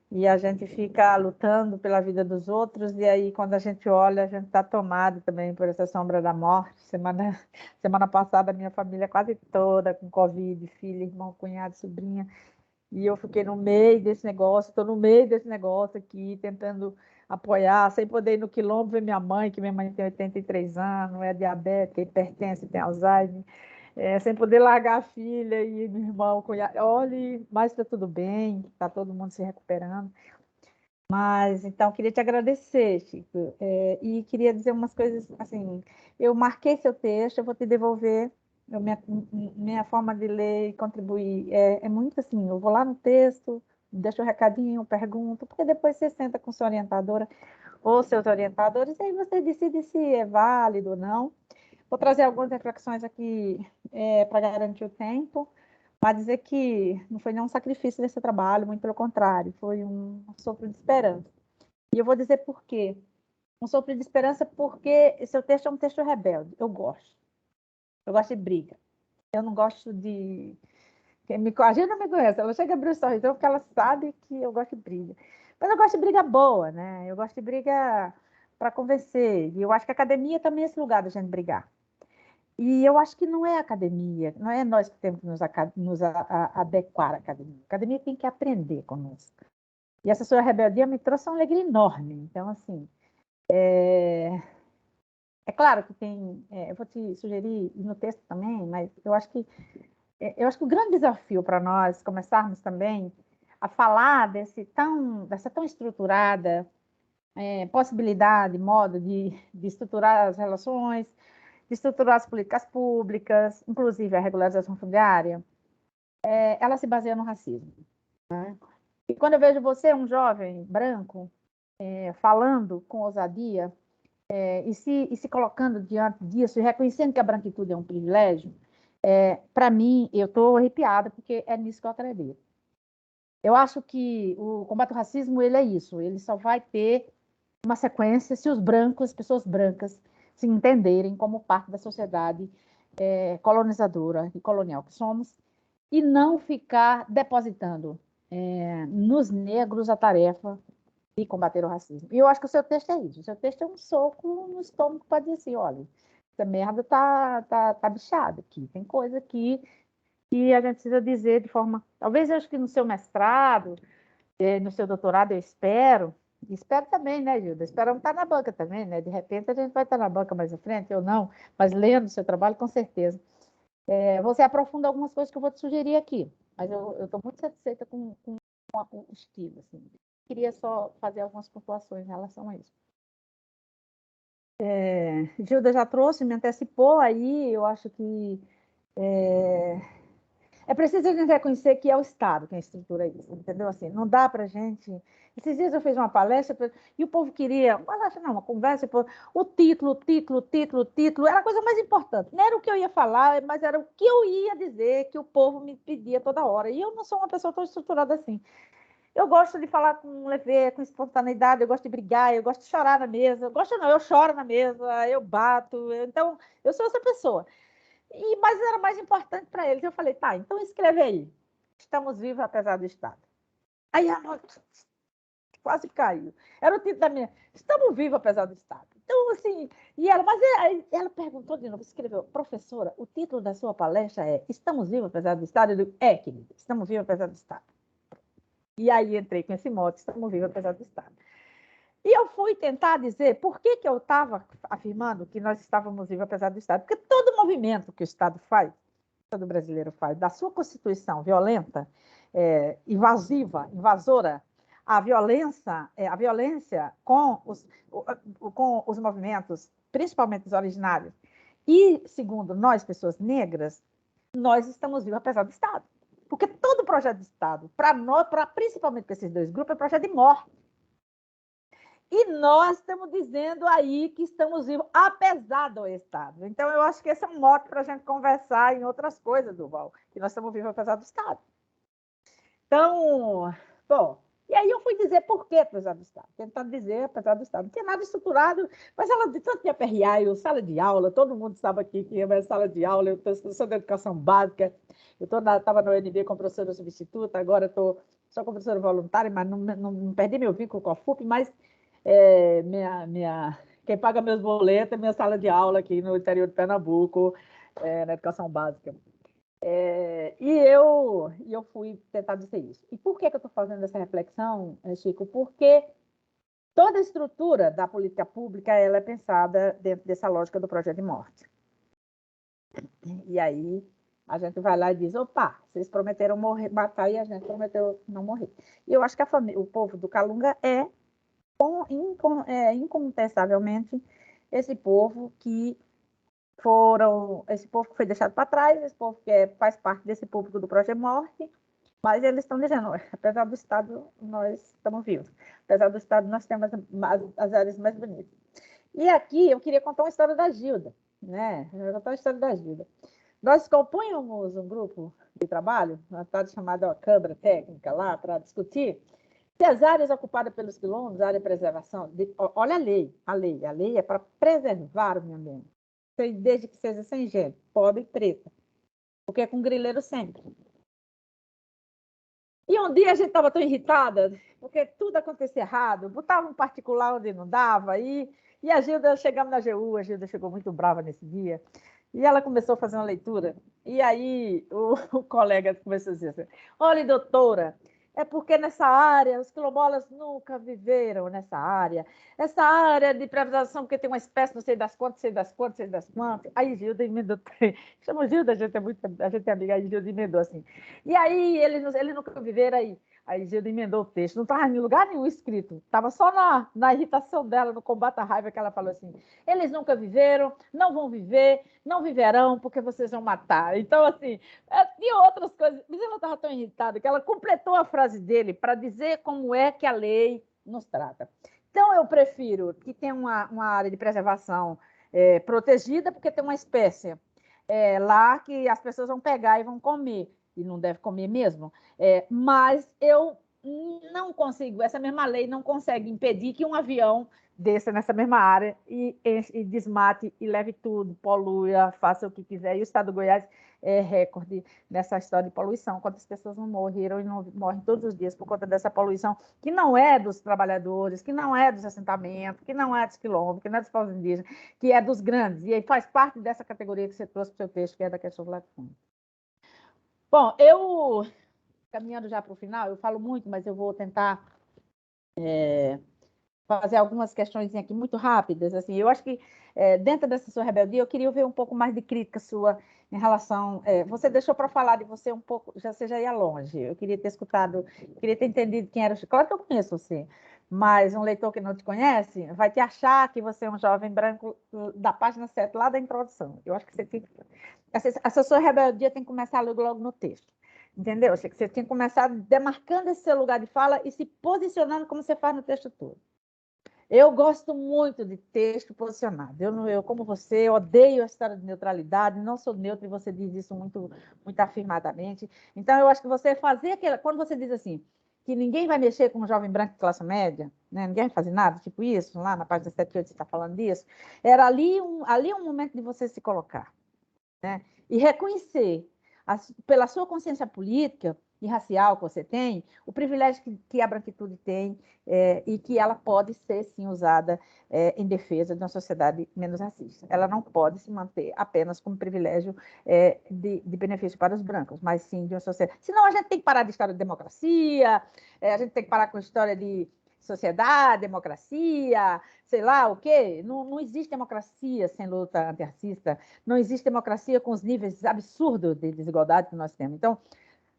e a gente fica lutando pela vida dos outros, e aí, quando a gente olha, a gente está tomado também por essa sombra da morte. Semana passada, minha família quase toda com Covid, filho, irmão, cunhado, sobrinha, e eu fiquei no meio desse negócio, estou no meio desse negócio aqui, tentando apoiar, sem poder ir no quilombo ver minha mãe, que minha mãe tem 83 anos, é diabética, hipertensa, tem Alzheimer, sem poder largar a filha e meu irmão, cunhado. Olha, mas está tudo bem, está todo mundo se recuperando. Mas, então, queria te agradecer, Chico, e queria dizer umas coisas, assim, eu marquei seu texto, eu vou te devolver. Minha forma de ler e contribuir é muito assim, eu vou lá no texto, deixo o recadinho, pergunto, porque depois você senta com sua orientadora ou seus orientadores, e aí você decide se é válido ou não. Vou trazer algumas reflexões aqui para garantir o tempo, para dizer que não foi nenhum sacrifício desse trabalho, muito pelo contrário, foi um sopro de esperança. E eu vou dizer por quê. Um sopro de esperança porque seu texto é um texto rebelde, eu gosto. Eu gosto de briga. Eu não gosto de... A gente não me conhece, ela chega a abrir o sorriso, porque ela sabe que eu gosto de briga. Mas eu gosto de briga boa, né? Eu gosto de briga para convencer. E eu acho que a academia também é esse lugar da gente brigar. E eu acho que não é a academia, não é nós que temos que nos adequar à academia. A academia tem que aprender conosco. E essa sua rebeldia me trouxe uma alegria enorme. Então, assim, é claro que tem, eu vou te sugerir no texto também, mas eu acho que o grande desafio para nós começarmos também a falar dessa tão estruturada possibilidade, modo de estruturar as relações, de estruturar as políticas públicas, inclusive a regularização fundiária, ela se baseia no racismo. Né? E quando eu vejo você, um jovem branco, falando com ousadia, e se colocando diante disso, e reconhecendo que a branquitude é um privilégio, para mim, eu estou arrepiada, porque é nisso que eu acredito. Eu acho que o combate ao racismo, ele é isso, ele só vai ter uma sequência se os brancos, as pessoas brancas, se entenderem como parte da sociedade colonizadora e colonial que somos, e não ficar depositando nos negros a tarefa de combater o racismo. E eu acho que o seu texto é isso. O seu texto é um soco no estômago para dizer assim, olha, essa merda tá bichada aqui. Tem coisa aqui que a gente precisa dizer de forma... Talvez eu acho que no seu mestrado, no seu doutorado, eu espero também, né, Gilda? Esperamos estar na banca também, né? De repente a gente vai estar na banca mais à frente, ou não, mas lendo o seu trabalho, com certeza. Você aprofunda algumas coisas que eu vou te sugerir aqui, mas eu estou muito satisfeita com o estilo, assim. Queria só fazer algumas pontuações em relação a isso. Gilda já trouxe, me antecipou aí, eu acho que É preciso a gente reconhecer que é o Estado quem estrutura isso, entendeu? Assim, não dá para a gente... Esses dias eu fiz uma palestra e o povo queria, uma conversa, o título, era a coisa mais importante. Não era o que eu ia falar, mas era o que eu ia dizer, que o povo me pedia toda hora. E eu não sou uma pessoa tão estruturada assim. Eu gosto de falar com leveza, com espontaneidade, eu gosto de brigar, eu gosto de chorar na mesa. Eu gosto não, eu choro na mesa, eu bato. Então, eu sou essa pessoa. Mas era mais importante para eles. Eu falei, tá, então escreve aí. Estamos vivos apesar do Estado. Aí a noite quase caiu. Era o título da minha. Estamos vivos apesar do Estado. Então, assim, ela perguntou de novo, escreveu, professora, o título da sua palestra é Estamos vivos apesar do Estado? Eu digo, querida, estamos vivos apesar do Estado. E aí entrei com esse mote, estamos vivos apesar do Estado. E eu fui tentar dizer por que eu estava afirmando que nós estávamos vivos apesar do Estado. Porque todo movimento que o Estado faz, o Estado brasileiro faz, da sua Constituição violenta, invasiva, invasora, a violência com os movimentos, principalmente os originários, e, segundo nós, pessoas negras, nós estamos vivos apesar do Estado. Porque todo projeto de Estado, principalmente para esses dois grupos, é projeto de morte. E nós estamos dizendo aí que estamos vivos apesar do Estado. Então, eu acho que esse é um mote para a gente conversar em outras coisas, Durval, que nós estamos vivos apesar do Estado. Então, bom, e aí eu fui dizer por que apesar do Estado. Tentando dizer apesar do Estado. Não tinha nada estruturado, mas ela de tanto de aperrear, sala de aula, todo mundo sabe aqui que é minha sala de aula, eu sou da educação básica, eu estava na UNB como professora substituta, agora estou só como professora voluntária, mas não perdi meu vínculo com a FUP, mas quem paga meus boletos é minha sala de aula aqui no interior de Pernambuco, na educação básica. E eu fui tentar dizer isso. E por que eu estou fazendo essa reflexão, Chico? Porque toda a estrutura da política pública ela é pensada dentro dessa lógica do projeto de morte. E aí a gente vai lá e diz, opa, vocês prometeram matar e a gente prometeu não morrer. E eu acho que o povo do Calunga é incontestavelmente esse povo que foi deixado para trás, esse povo que faz parte desse público do Projeto Morte, mas eles estão dizendo, apesar do Estado, nós estamos vivos. Apesar do Estado, nós temos as áreas mais bonitas. E aqui eu queria contar uma história da Gilda, né? Eu vou contar uma história da Gilda. Nós compunhamos um grupo de trabalho, uma tarde chamada Câmara Técnica, lá para discutir se as áreas ocupadas pelos quilombos, a área de preservação, olha a lei é para preservar o meio ambiente, desde que seja sem gente, pobre e preta, porque é com grileiro sempre. E um dia a gente estava tão irritada, porque tudo acontecia errado, botava um particular onde não dava, e a Gilda, chegamos na AGU, a Gilda chegou muito brava nesse dia, e ela começou a fazer uma leitura, e aí o colega começou a dizer assim, olha, doutora, é porque nessa área, os quilombolas nunca viveram nessa área. Essa área de preservação, porque tem uma espécie, não sei das quantas. Aí Gilda emendou. Chama Gilda, a gente é amiga, aí Gilda emendou assim. E aí, eles nunca viveram aí. Aí Gilda emendou o texto. Não estava em lugar nenhum escrito. Estava só na irritação dela, no combate à raiva, que ela falou assim, eles nunca viveram, não vão viver, não viverão, porque vocês vão matar. Então, assim, tinha outras coisas. Mas ela estava tão irritada que ela completou a frase dele para dizer como é que a lei nos trata. Então, eu prefiro que tenha uma área de preservação protegida, porque tem uma espécie lá que as pessoas vão pegar e vão comer, e não deve comer mesmo, mas eu não consigo, essa mesma lei não consegue impedir que um avião desça nessa mesma área e desmate e leve tudo, polua, faça o que quiser. E o estado do Goiás é recorde nessa história de poluição. Quantas pessoas não morreram e não morrem todos os dias por conta dessa poluição, que não é dos trabalhadores, que não é dos assentamentos, que não é dos quilombos, que não é dos povos indígenas, que é dos grandes. E aí faz parte dessa categoria que você trouxe para o seu texto, que é da questão do latifúndio. Bom, eu, caminhando já para o final, eu falo muito, mas eu vou tentar fazer algumas questões aqui muito rápidas. Assim, eu acho que dentro dessa sua rebeldia, eu queria ver um pouco mais de crítica sua em relação... você deixou para falar de você um pouco, você já ia longe. Eu queria ter escutado, queria ter entendido quem era o Chico. Claro que eu conheço você, mas um leitor que não te conhece vai te achar que você é um jovem branco da página 7, lá da introdução. Eu acho que você tem que... Essa sua rebeldia tem que começar logo no texto, entendeu? Você tem que começar demarcando esse seu lugar de fala e se posicionando como você faz no texto todo. Eu gosto muito de texto posicionado. Eu, como você, odeio a história de neutralidade, não sou neutra e você diz isso muito afirmadamente. Então, eu acho que você fazer aquela... Quando você diz assim, que ninguém vai mexer com um jovem branco de classe média, né? Ninguém vai fazer nada, tipo isso, lá na página 78 você está falando disso, era ali um momento de você se colocar, né? E reconhecer, pela sua consciência política e racial que você tem, o privilégio que a branquitude tem e que ela pode ser, sim, usada em defesa de uma sociedade menos racista. Ela não pode se manter apenas como privilégio de benefício para os brancos, mas sim de uma sociedade. Senão a gente tem que parar de história de democracia, a gente tem que parar com a história de sociedade, democracia, sei lá o quê. Não existe democracia sem luta antirracista, não existe democracia com os níveis absurdos de desigualdade que nós temos. Então,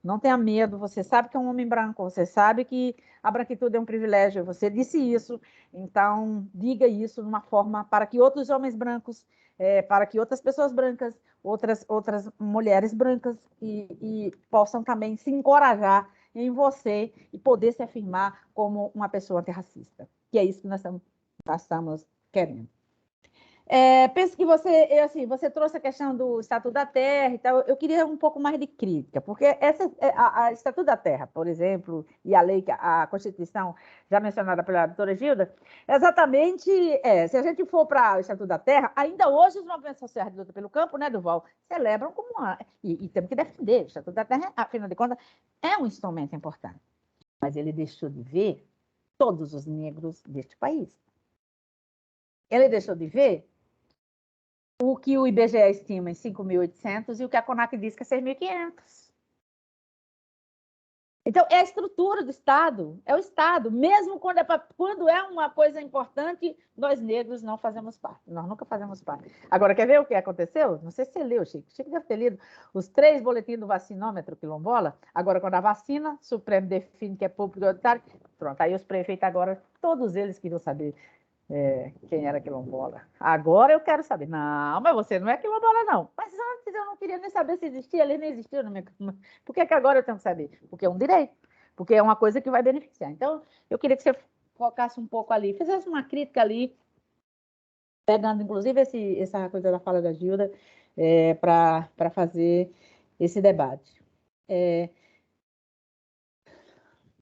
não tenha medo, você sabe que é um homem branco, você sabe que a branquitude é um privilégio, você disse isso, então diga isso de uma forma para que outros homens brancos, para que outras pessoas brancas, outras mulheres brancas e possam também se encorajar em você e poder se afirmar como uma pessoa antirracista, que é isso que nós estamos querendo. Penso que você trouxe a questão do Estatuto da Terra e tal. Eu queria um pouco mais de crítica, porque a Estatuto da Terra, por exemplo, e a lei, a Constituição, já mencionada pela doutora Gilda, exatamente, se a gente for para o Estatuto da Terra, ainda hoje os movimentos sociais de luta pelo campo, né, Durval, celebram como e temos que defender. O Estatuto da Terra, afinal de contas, é um instrumento importante, mas ele deixou de ver todos os negros deste país. Ele deixou de ver o que o IBGE estima em 5.800 e o que a CONAC diz que é 6.500. Então, é a estrutura do Estado, é o Estado. Mesmo quando é uma coisa importante, nós negros não fazemos parte, nós nunca fazemos parte. Agora, quer ver o que aconteceu? Não sei se você leu, Chico. Chico deve ter lido os 3 boletins do vacinômetro quilombola. Agora, quando a vacina, o Supremo define que é público e prioritário. Pronto, aí os prefeitos agora, todos eles queriam saber quem era quilombola. Agora eu quero saber. Não, mas você não é quilombola, não. Mas antes eu não queria nem saber se existia, ele nem existiu. Por que agora eu tenho que saber? Porque é um direito, porque é uma coisa que vai beneficiar. Então, eu queria que você focasse um pouco ali, fizesse uma crítica ali, pegando, inclusive, essa coisa da fala da Gilda, para fazer esse debate.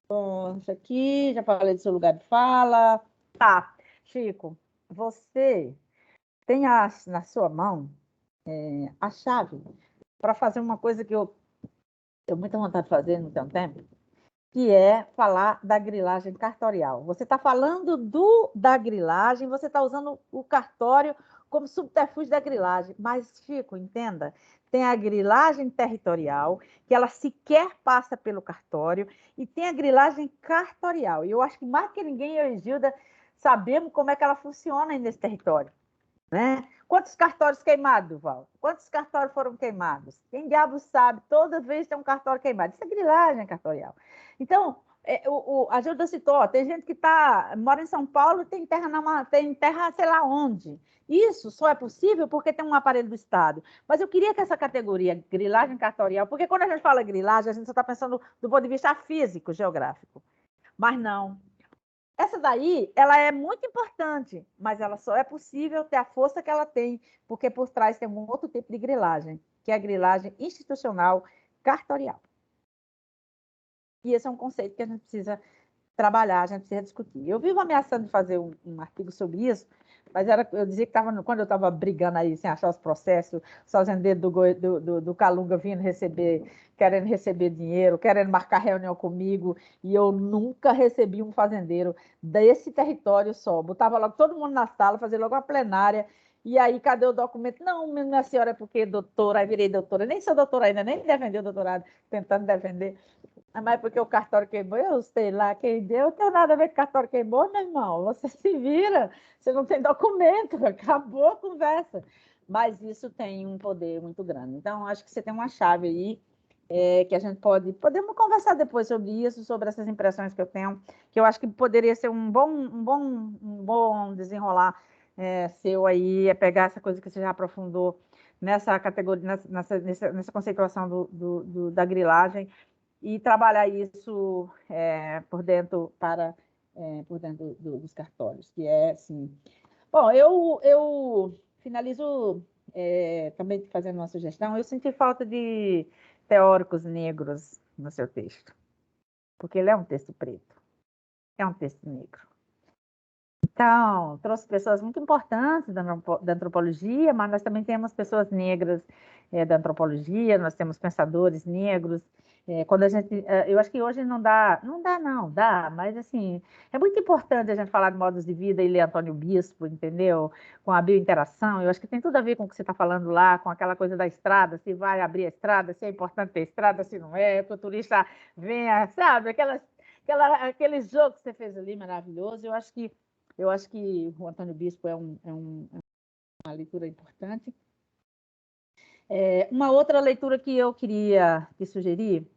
Bom, isso aqui, já falei do seu lugar de fala. Tá. Chico, você tem na sua mão a chave para fazer uma coisa que eu tenho muita vontade de fazer no tempo, que é falar da grilagem cartorial. Você está falando da grilagem, você está usando o cartório como subterfúgio da grilagem, mas, Chico, entenda, tem a grilagem territorial, que ela sequer passa pelo cartório, e tem a grilagem cartorial. E eu acho que mais que ninguém, eu e Gilda, sabemos como é que ela funciona nesse território, né? Quantos cartórios queimados, Val? Quantos cartórios foram queimados? Quem diabo sabe? Toda vez tem um cartório queimado. Isso é grilagem cartorial. Então, a Gilda citou, tem gente que mora em São Paulo e tem terra sei lá onde. Isso só é possível porque tem um aparelho do Estado. Mas eu queria que essa categoria, grilagem cartorial, porque quando a gente fala grilagem, a gente só está pensando do ponto de vista físico, geográfico. Mas não. Essa daí, ela é muito importante, mas ela só é possível ter a força que ela tem, porque por trás tem um outro tipo de grilagem, que é a grilagem institucional cartorial. E esse é um conceito que a gente precisa trabalhar, a gente precisa discutir. Eu vivo ameaçando de fazer um artigo sobre isso, mas eu dizia que quando eu estava brigando aí, sem achar os processos, os fazendeiros do Calunga vindo querendo receber dinheiro, querendo marcar reunião comigo, e eu nunca recebi um fazendeiro desse território só. Botava logo todo mundo na sala, fazia logo uma plenária, e aí, cadê o documento? Não, minha senhora, é porque doutora, aí virei doutora, nem sou doutora ainda, nem defendi o doutorado, tentando defender. Mas porque o cartório queimou, eu sei lá quem deu, não tem nada a ver com o cartório queimou, meu irmão. Você se vira, você não tem documento, acabou a conversa. Mas isso tem um poder muito grande. Então, acho que você tem uma chave aí que a gente podemos conversar depois sobre isso, sobre essas impressões que eu tenho, que eu acho que poderia ser um bom desenrolar seu aí, é pegar essa coisa que você já aprofundou nessa categoria, nessa conceituação da grilagem e trabalhar isso por dentro dos cartórios, que é assim. Bom, eu finalizo também fazendo uma sugestão. Eu senti falta de teóricos negros no seu texto, porque ele é um texto preto, é um texto negro. Então, trouxe pessoas muito importantes da antropologia, mas nós também temos pessoas negras da antropologia, nós temos pensadores negros. Quando a gente, eu acho que hoje não dá, mas assim, é muito importante a gente falar de modos de vida e ler Antônio Bispo, entendeu? Com a biointeração, eu acho que tem tudo a ver com o que você está falando lá, com aquela coisa da estrada, se vai abrir a estrada, se é importante ter estrada, se não é, que o turista venha, sabe? Aquele jogo que você fez ali, maravilhoso. Eu acho que o Antônio Bispo é uma leitura importante. Uma outra leitura que eu queria te sugerir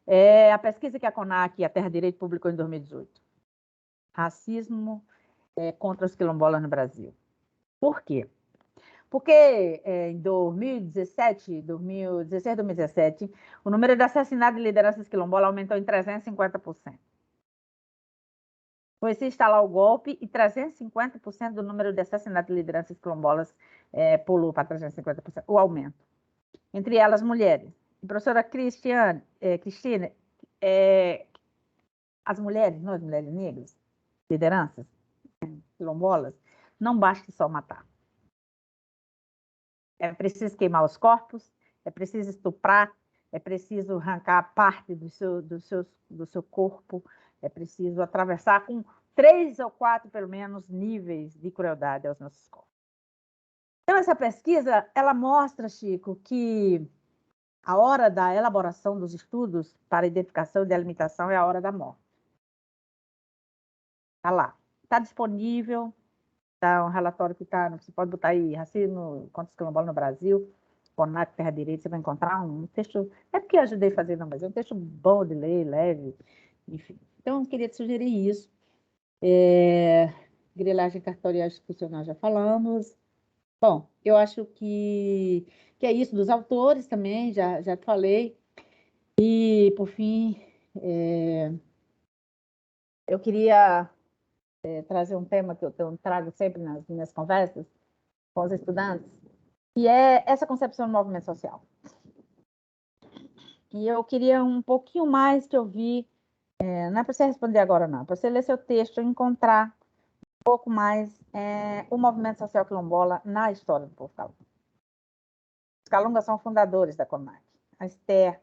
é a pesquisa que a CONAC, a Terra Direito, publicou em 2018. Racismo contra os quilombolas no Brasil. Por quê? Porque em 2016, 2017, o número de assassinatos de lideranças quilombolas aumentou em 350%. Foi se instalar o golpe e 350% do número de assassinatos de lideranças quilombolas pulou para 350%, o aumento. Entre elas, mulheres. A professora Cristina, as mulheres, nós mulheres negras, lideranças quilombolas, não basta só matar. É preciso queimar os corpos, é preciso estuprar, é preciso arrancar parte do seu corpo, é preciso atravessar com 3 ou 4, pelo menos, níveis de crueldade aos nossos corpos. Então, essa pesquisa, ela mostra, Chico, que a hora da elaboração dos estudos para identificação e delimitação é a hora da morte. Está lá. Está disponível, está um relatório que está, você pode botar aí, racismo contra os quilombolas no Brasil, CONAC, Terra Direito, você vai encontrar um texto, é porque eu ajudei a fazer, não, mas é um texto bom de ler, leve, enfim. Então, eu queria te sugerir isso. Grilagem cartorial institucional já falamos. Bom, eu acho que é isso, dos autores também, já te falei. E, por fim, eu queria trazer um tema que eu trago sempre nas minhas conversas com os estudantes, que é essa concepção do movimento social. E eu queria um pouquinho mais te ouvir, não é para você responder agora, não, para você ler seu texto e encontrar um pouco mais o movimento social quilombola na história do povo calunga. Os calungas são fundadores da CONAC. A Esther,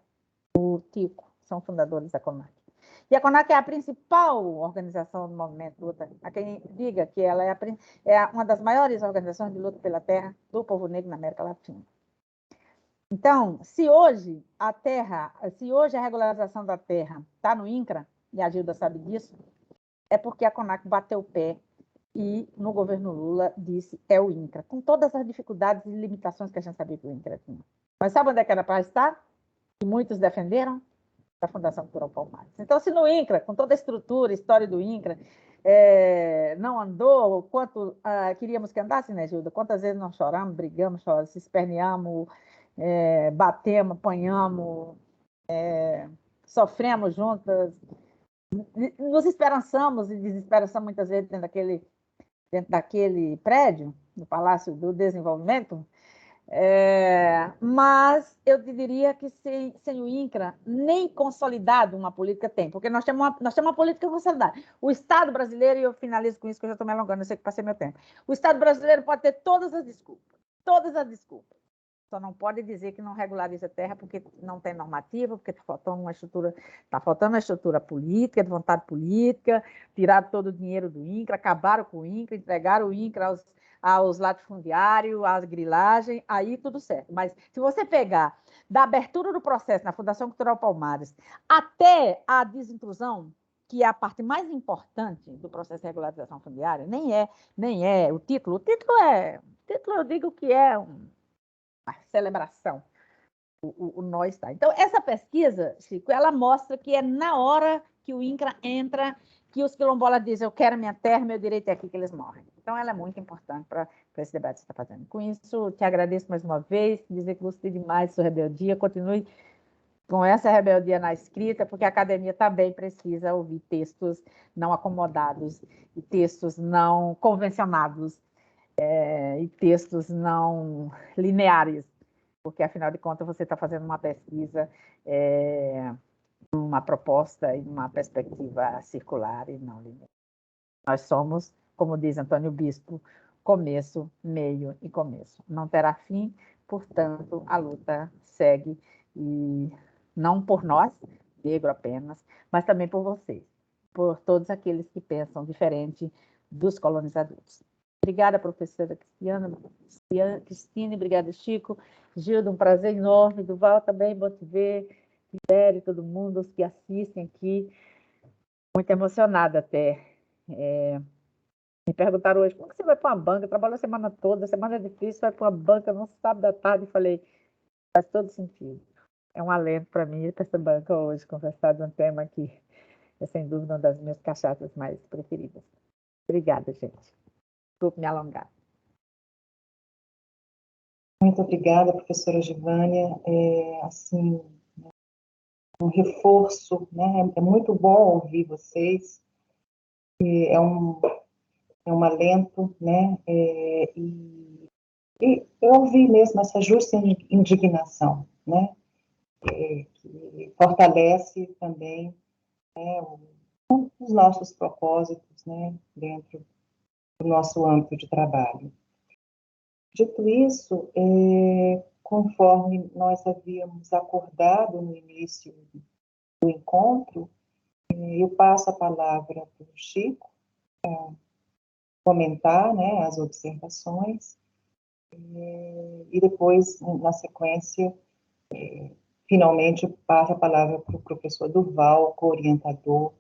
o Tico, são fundadores da CONAC. E a CONAC é a principal organização do movimento de luta. Há quem diga que ela é uma das maiores organizações de luta pela terra do povo negro na América Latina. Então, se hoje a regularização da terra está no INCRA, e a Gilda sabe disso, é porque a CONAC bateu o pé e, no governo Lula, disse é o INCRA, com todas as dificuldades e limitações que a gente sabia que o INCRA tinha. Mas sabe onde é que era para estar? Que muitos defenderam? Da Fundação Cultural Palmares. Então, se no INCRA, com toda a estrutura, a história do INCRA, não andou, quanto queríamos que andasse, né, Gilda? Quantas vezes nós choramos, brigamos, se esperneamos, batemos, apanhamos, sofremos juntas, nos esperançamos e desesperançamos muitas vezes dentro daquele prédio, no Palácio do Desenvolvimento. Mas eu diria que sem o INCRA, nem consolidado uma política tem, porque nós temos uma política consolidada. O Estado brasileiro, e eu finalizo com isso, que eu já estou me alongando, eu sei que passei meu tempo. O Estado brasileiro pode ter todas as desculpas, só não pode dizer que não regulariza a terra porque não tem normativa, porque está faltando uma estrutura política, de vontade política, tiraram todo o dinheiro do INCRA, acabaram com o INCRA, entregaram o INCRA aos latifundiários, às grilagens, aí tudo certo. Mas se você pegar da abertura do processo na Fundação Cultural Palmares até a desintrusão, que é a parte mais importante do processo de regularização fundiária, nem é o título. O título eu digo que é uma celebração o nó está. Então, essa pesquisa, Chico, ela mostra que é na hora que o INCRA entra, que os quilombolas dizem, eu quero minha terra, meu direito é aqui que eles morrem. Então, ela é muito importante para esse debate que você está fazendo. Com isso, te agradeço mais uma vez, dizer que gostei demais da sua rebeldia, continue com essa rebeldia na escrita, porque a academia também precisa ouvir textos não acomodados e textos não convencionados e textos não lineares, porque, afinal de contas, você está fazendo uma pesquisa, uma proposta e uma perspectiva circular e não linear. Nós somos, como diz Antônio Bispo, começo, meio e começo. Não terá fim, portanto, a luta segue, e não por nós, negro apenas, mas também por vocês, por todos aqueles que pensam diferente dos colonizadores. Obrigada, professora Cristine, obrigada, Chico. Gilda, um prazer enorme. Duval também, bom te ver. Tibério, todo mundo, os que assistem aqui. Muito emocionada até. Me perguntaram hoje, como que você vai para uma banca? Trabalhou a semana toda, a semana é difícil, vai para uma banca no sábado da tarde. Falei, faz todo sentido. É um alento para mim ir para essa banca hoje, conversar de um tema que é, sem dúvida, uma das minhas cachaças mais preferidas. Obrigada, gente. Desculpe me alongar. Muito obrigada, professora Givânia. Assim, um reforço, né? É muito bom ouvir vocês. É um alento, né? E eu ouvi mesmo essa justa indignação, né? Que fortalece também, né, os nossos propósitos, né? Dentro do nosso âmbito de trabalho. Dito isso, conforme nós havíamos acordado no início do encontro, eu passo a palavra para o Chico para comentar, né, as observações, e depois, na sequência, finalmente, passo a palavra para o professor Duval, co-orientador,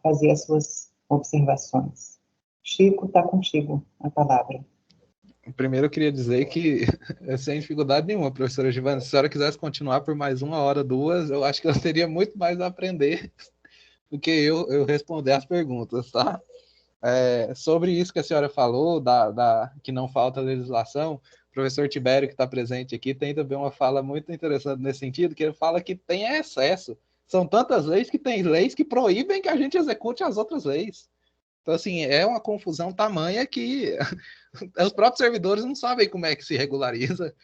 fazer as suas observações. Chico, está contigo a palavra. Primeiro, eu queria dizer que, sem dificuldade nenhuma, professora Givânia, se a senhora quisesse continuar por mais 1 hora, 2, eu acho que eu teria muito mais a aprender do que eu responder as perguntas, tá? Sobre isso que a senhora falou, que não falta legislação, o professor Tibério, que está presente aqui, tem também uma fala muito interessante nesse sentido, que ele fala que tem excesso. São tantas leis que tem leis que proíbem que a gente execute as outras leis. Então, assim, é uma confusão tamanha que os próprios servidores não sabem como é que se regulariza.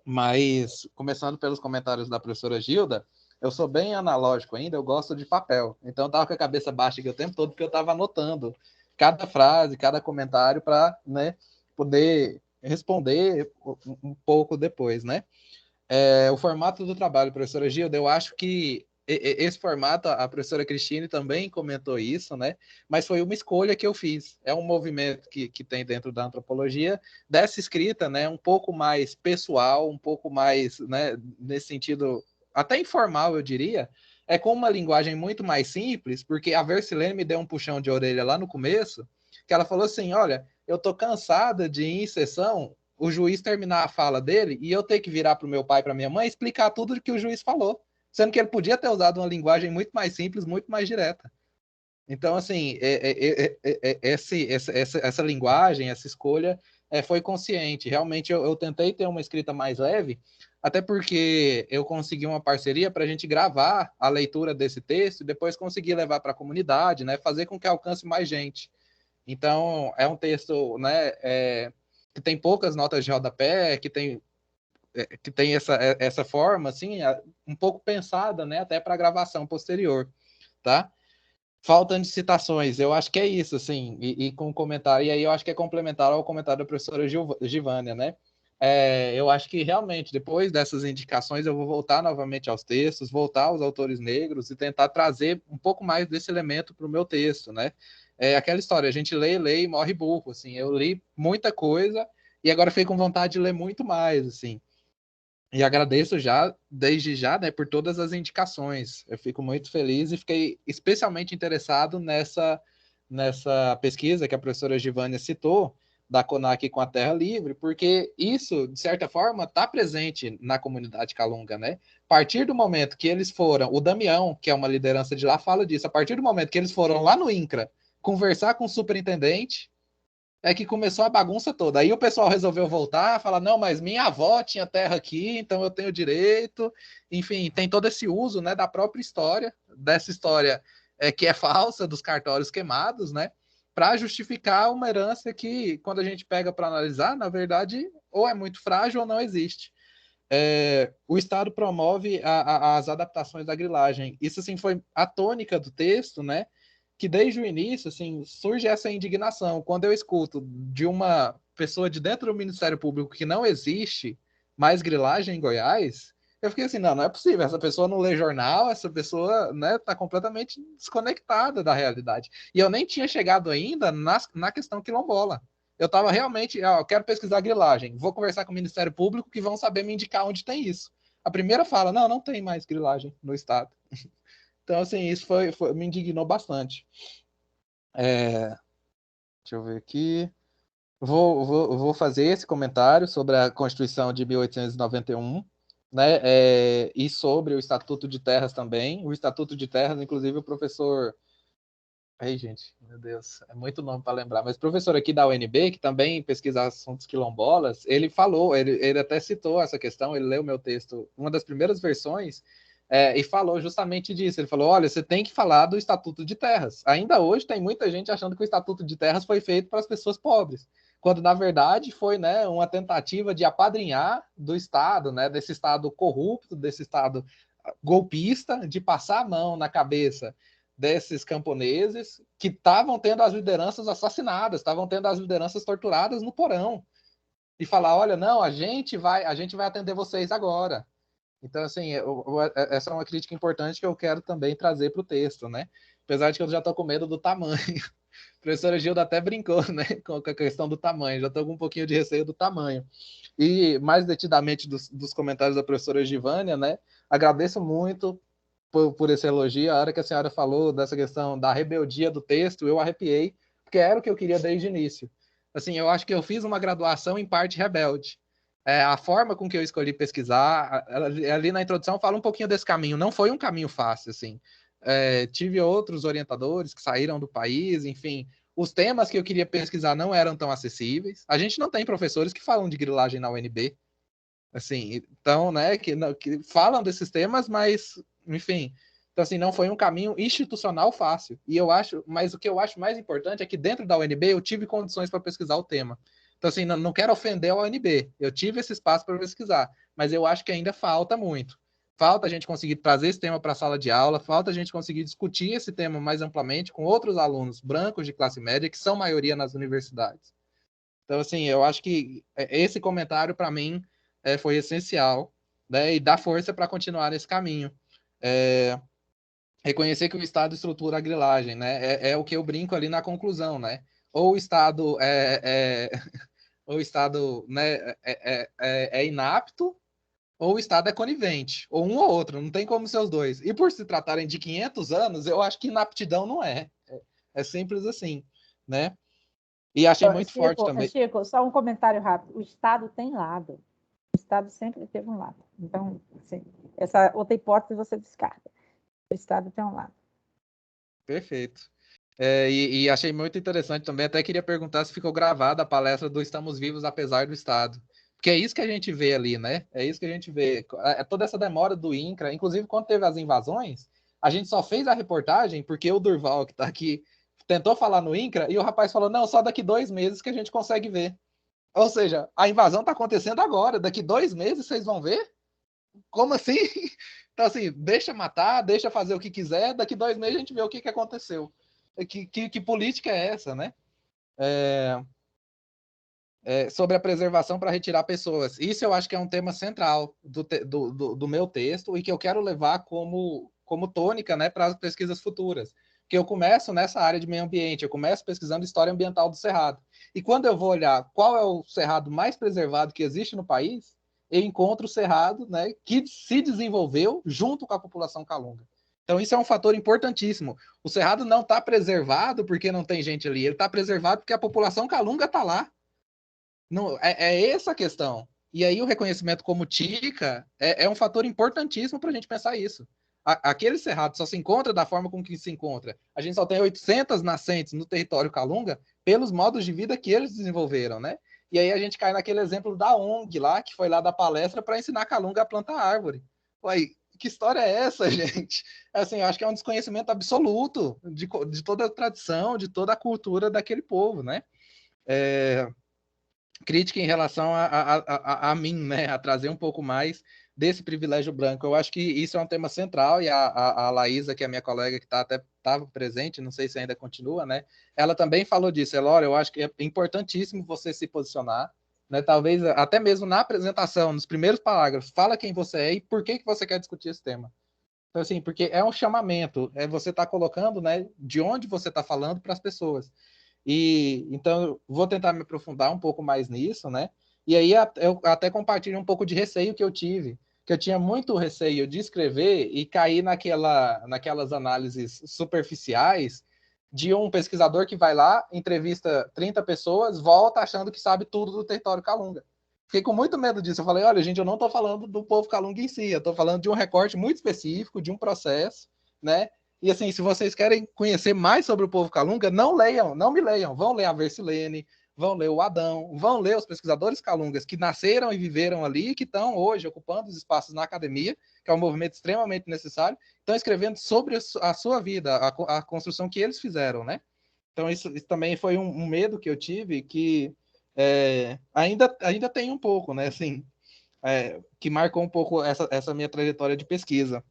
Mas, começando pelos comentários da professora Gilda, eu sou bem analógico ainda, eu gosto de papel. Então, eu estava com a cabeça baixa aqui o tempo todo, porque eu estava anotando cada frase, cada comentário para, né, poder responder um pouco depois, né? O formato do trabalho, professora Gilda, eu acho que esse formato, a professora Cristine também comentou isso, né? Mas foi uma escolha que eu fiz. É um movimento que tem dentro da antropologia dessa escrita, né? Um pouco mais pessoal, um pouco mais, né? Nesse sentido, até informal, eu diria. É com uma linguagem muito mais simples, porque a Versilene me deu um puxão de orelha lá no começo, que ela falou assim, olha, eu tô cansada de ir em sessão o juiz terminar a fala dele e eu ter que virar para o meu pai e para minha mãe e explicar tudo o que o juiz falou, sendo que ele podia ter usado uma linguagem muito mais simples, muito mais direta. Então, assim, essa linguagem, essa escolha foi consciente. Realmente, eu tentei ter uma escrita mais leve, até porque eu consegui uma parceria para a gente gravar a leitura desse texto e depois conseguir levar para a comunidade, né, fazer com que alcance mais gente. Então, é um texto, né, que tem poucas notas de rodapé, que tem essa forma, assim, um pouco pensada, né, até para a gravação posterior, tá? Faltam de citações, eu acho que é isso, assim, e com o comentário, e aí eu acho que é complementar ao comentário da professora Givânia, né? Eu acho que realmente, depois dessas indicações, eu vou voltar novamente aos textos, voltar aos autores negros e tentar trazer um pouco mais desse elemento para o meu texto, né? Aquela história, a gente lê e morre burro, assim, eu li muita coisa e agora fiquei com vontade de ler muito mais, assim. E agradeço desde já, né, por todas as indicações. Eu fico muito feliz e fiquei especialmente interessado nessa pesquisa que a professora Givânia citou, da CONAC com a Terra Livre, porque isso, de certa forma, está presente na comunidade Calunga, né? A partir do momento que eles foram, o Damião, que é uma liderança de lá, fala disso, a partir do momento que eles foram lá no INCRA conversar com o superintendente, é que começou a bagunça toda. Aí o pessoal resolveu voltar, falar, não, mas minha avó tinha terra aqui, então eu tenho direito. Enfim, tem todo esse uso, né, da própria história, dessa história que é falsa, dos cartórios queimados, né, para justificar uma herança que, quando a gente pega para analisar, na verdade, ou é muito frágil ou não existe. O Estado promove as adaptações da grilagem. Isso, assim, foi a tônica do texto, né, que desde o início, assim, surge essa indignação. Quando eu escuto de uma pessoa de dentro do Ministério Público que não existe mais grilagem em Goiás, eu fiquei assim, não é possível, essa pessoa não lê jornal, essa pessoa, né, tá completamente desconectada da realidade. E eu nem tinha chegado ainda na questão quilombola. Eu estava realmente, eu quero pesquisar grilagem, vou conversar com o Ministério Público que vão saber me indicar onde tem isso. A primeira fala, não tem mais grilagem no estado. Então, assim, isso me indignou bastante. Deixa eu ver aqui. Vou fazer esse comentário sobre a Constituição de 1891, né? E sobre o Estatuto de Terras também. O Estatuto de Terras, inclusive, o professor. Ai, gente, meu Deus, é muito nome para lembrar, mas o professor aqui da UNB, que também pesquisa assuntos quilombolas, ele falou, ele até citou essa questão, ele leu meu texto, uma das primeiras versões, e falou justamente disso. Ele falou: olha, você tem que falar do Estatuto de Terras. Ainda hoje tem muita gente achando que o Estatuto de Terras foi feito para as pessoas pobres, quando na verdade foi, né, uma tentativa de apadrinhar do Estado, né, desse Estado corrupto, desse Estado golpista, de passar a mão na cabeça desses camponeses que estavam tendo as lideranças assassinadas, estavam tendo as lideranças torturadas no porão, e falar: olha, não, a gente vai atender vocês agora. Então, assim, essa é uma crítica importante que eu quero também trazer para o texto, né? Apesar de que eu já estou com medo do tamanho. A professora Gilda até brincou, né, com a questão do tamanho, já estou com um pouquinho de receio do tamanho. E mais detidamente dos comentários da professora Givânia, né, agradeço muito por esse elogio. A hora que a senhora falou dessa questão da rebeldia do texto, eu arrepiei, porque era o que eu queria desde o início. Assim, eu acho que eu fiz uma graduação em parte rebelde. A forma com que eu escolhi pesquisar, ali na introdução fala um pouquinho desse caminho. Não foi um caminho fácil, assim. Tive outros orientadores que saíram do país, enfim. Os temas que eu queria pesquisar não eram tão acessíveis. A gente não tem professores que falam de grilagem na UNB, assim, então, né, que falam desses temas, mas, enfim, então, assim, não foi um caminho institucional fácil. E eu acho, mas o que eu acho mais importante é que dentro da UNB eu tive condições para pesquisar o tema. Então, assim, não quero ofender a UNB, eu tive esse espaço para pesquisar, mas eu acho que ainda falta muito. Falta a gente conseguir trazer esse tema para a sala de aula, falta a gente conseguir discutir esse tema mais amplamente com outros alunos brancos de classe média, que são maioria nas universidades. Então, assim, eu acho que esse comentário, para mim, foi essencial, né, e dá força para continuar nesse caminho. Reconhecer que o Estado estrutura a grilagem, né, é o que eu brinco ali na conclusão, né? Ou o Estado ou o Estado, né, é inapto, ou o Estado é conivente, ou um ou outro, não tem como ser os dois. E por se tratarem de 500 anos, eu acho que inaptidão não é. É simples assim, né? E achei muito forte também. Chico, só um comentário rápido. O Estado tem lado. O Estado sempre teve um lado. Então, assim, essa outra hipótese você descarta. O Estado tem um lado. Perfeito. E achei muito interessante também. Até queria perguntar se ficou gravada a palestra do Estamos Vivos Apesar do Estado. Porque é isso que a gente vê ali, né? É isso que a gente vê. Toda essa demora do INCRA. Inclusive, quando teve as invasões, a gente só fez a reportagem porque o Durval, que está aqui, tentou falar no INCRA e o rapaz falou: não, só daqui 2 meses que a gente consegue ver. Ou seja, a invasão está acontecendo agora. Daqui 2 meses vocês vão ver? Como assim? Então, assim, deixa matar, deixa fazer o que quiser. Daqui 2 meses a gente vê o que aconteceu. Que política é essa, né? Sobre a preservação para retirar pessoas. Isso eu acho que é um tema central do meu texto e que eu quero levar como tônica, né, para as pesquisas futuras. Que eu começo nessa área de meio ambiente, eu começo pesquisando história ambiental do Cerrado. E quando eu vou olhar qual é o cerrado mais preservado que existe no país, eu encontro o cerrado, né, que se desenvolveu junto com a população calunga. Então, isso é um fator importantíssimo. O cerrado não está preservado porque não tem gente ali, ele está preservado porque a população calunga está lá. Não, é essa a questão. E aí o reconhecimento como TICA é um fator importantíssimo para a gente pensar isso. Aquele cerrado só se encontra da forma com que se encontra. A gente só tem 800 nascentes no território Calunga pelos modos de vida que eles desenvolveram, né? E aí a gente cai naquele exemplo da ONG lá, que foi lá dar palestra para ensinar Calunga a plantar árvore. Ué, que história é essa, gente? Assim, eu acho que é um desconhecimento absoluto de toda a tradição, de toda a cultura daquele povo, né? Crítica em relação a mim, né? A trazer um pouco mais desse privilégio branco. Eu acho que isso é um tema central e a Laísa, que é a minha colega que estava presente, não sei se ainda continua, né? Ela também falou disso. Elora, eu acho que é importantíssimo você se posicionar, né? Talvez até mesmo na apresentação, nos primeiros parágrafos, fala quem você é e por que você quer discutir esse tema. Então, assim, porque é um chamamento, você está colocando, né, de onde você está falando para as pessoas. E então eu vou tentar me aprofundar um pouco mais nisso, né? E aí eu até compartilho um pouco de receio que eu tive, que eu tinha muito receio de escrever e cair naquelas análises superficiais de um pesquisador que vai lá, entrevista 30 pessoas, volta achando que sabe tudo do território Calunga. Fiquei com muito medo disso. Eu falei, olha, gente, eu não estou falando do povo Calunga em si, eu estou falando de um recorte muito específico, de um processo, né? E assim, se vocês querem conhecer mais sobre o povo Calunga, não leiam, não me leiam. Vão ler a Versilene, vão ler o Adão, vão ler os pesquisadores Calungas que nasceram e viveram ali e que estão hoje ocupando os espaços na academia, que é um movimento extremamente necessário, estão escrevendo sobre a sua vida, a construção que eles fizeram, né? Então isso também foi um medo que eu tive que ainda tem um pouco, né? Assim, que marcou um pouco essa minha trajetória de pesquisa.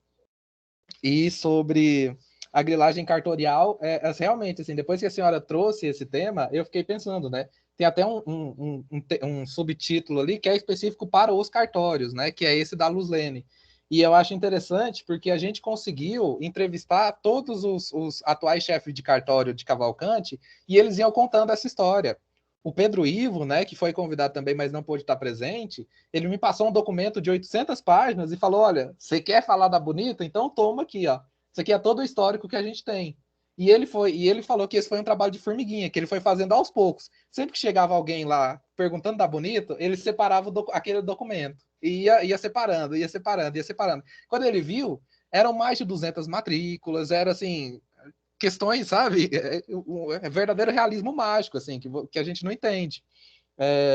E sobre a grilagem cartorial, realmente, assim, depois que a senhora trouxe esse tema, eu fiquei pensando, né? Tem até um subtítulo ali que é específico para os cartórios, né? Que é esse da Luzlene. E eu acho interessante porque a gente conseguiu entrevistar todos os atuais chefes de cartório de Cavalcante e eles iam contando essa história. O Pedro Ivo, né, que foi convidado também, mas não pôde estar presente, ele me passou um documento de 800 páginas e falou, olha, você quer falar da Bonita? Então toma aqui, ó. Isso aqui é todo o histórico que a gente tem. E ele falou que esse foi um trabalho de formiguinha, que ele foi fazendo aos poucos. Sempre que chegava alguém lá perguntando da Bonito, ele separava aquele documento. E ia separando, ia separando, ia separando. Quando ele viu, eram mais de 200 matrículas, era assim, questões, sabe? É verdadeiro realismo mágico, assim, que a gente não entende.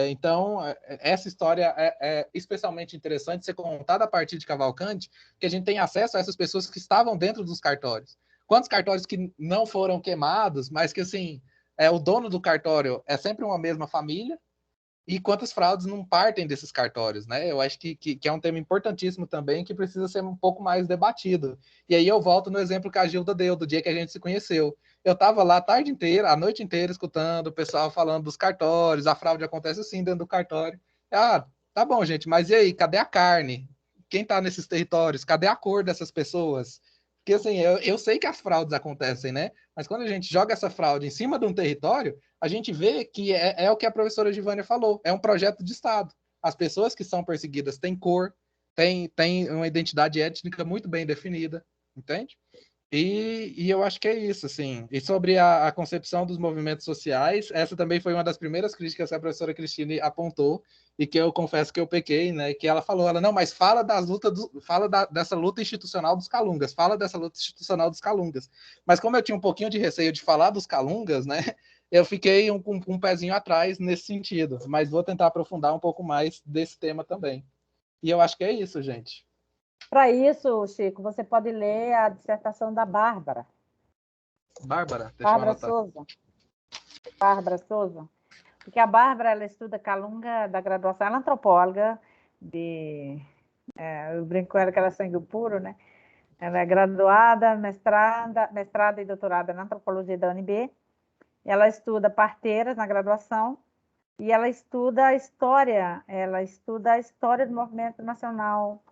Então, essa história é especialmente interessante ser contada a partir de Cavalcante, que a gente tem acesso a essas pessoas que estavam dentro dos cartórios. Quantos cartórios que não foram queimados, mas que, assim, o dono do cartório é sempre uma mesma família, e quantas fraudes não partem desses cartórios, né? Eu acho que é um tema importantíssimo também, que precisa ser um pouco mais debatido. E aí eu volto no exemplo que a Gilda deu, do dia que a gente se conheceu. Eu estava lá a tarde inteira, a noite inteira, escutando o pessoal falando dos cartórios, a fraude acontece assim dentro do cartório. Ah, tá bom, gente, mas e aí, cadê a carne? Quem está nesses territórios? Cadê a cor dessas pessoas? Porque assim, eu sei que as fraudes acontecem, né? Mas quando a gente joga essa fraude em cima de um território, a gente vê que é o que a professora Givânia falou, é um projeto de Estado. As pessoas que são perseguidas têm cor, têm uma identidade étnica muito bem definida, entende? E eu acho que é isso, assim. E sobre a concepção dos movimentos sociais, essa também foi uma das primeiras críticas que a professora Cristine apontou, e que eu confesso que eu pequei, né? Que ela falou, não, mas fala das lutas, dessa luta institucional dos Calungas, fala dessa luta institucional dos Calungas. Mas como eu tinha um pouquinho de receio de falar dos Calungas, né? Eu fiquei um pezinho atrás nesse sentido, mas vou tentar aprofundar um pouco mais desse tema também. E eu acho que é isso, gente. Para isso, Chico, você pode ler a dissertação da Bárbara. Bárbara, deixa Bárbara eu anotar. Souza. Bárbara Souza. Porque a Bárbara, ela estuda Calunga da graduação, ela é antropóloga, eu brinco com ela que ela é sangue puro, né? Ela é graduada, mestrada e doutorada na antropologia da UNB. Ela estuda parteiras na graduação e ela estuda a história do movimento nacional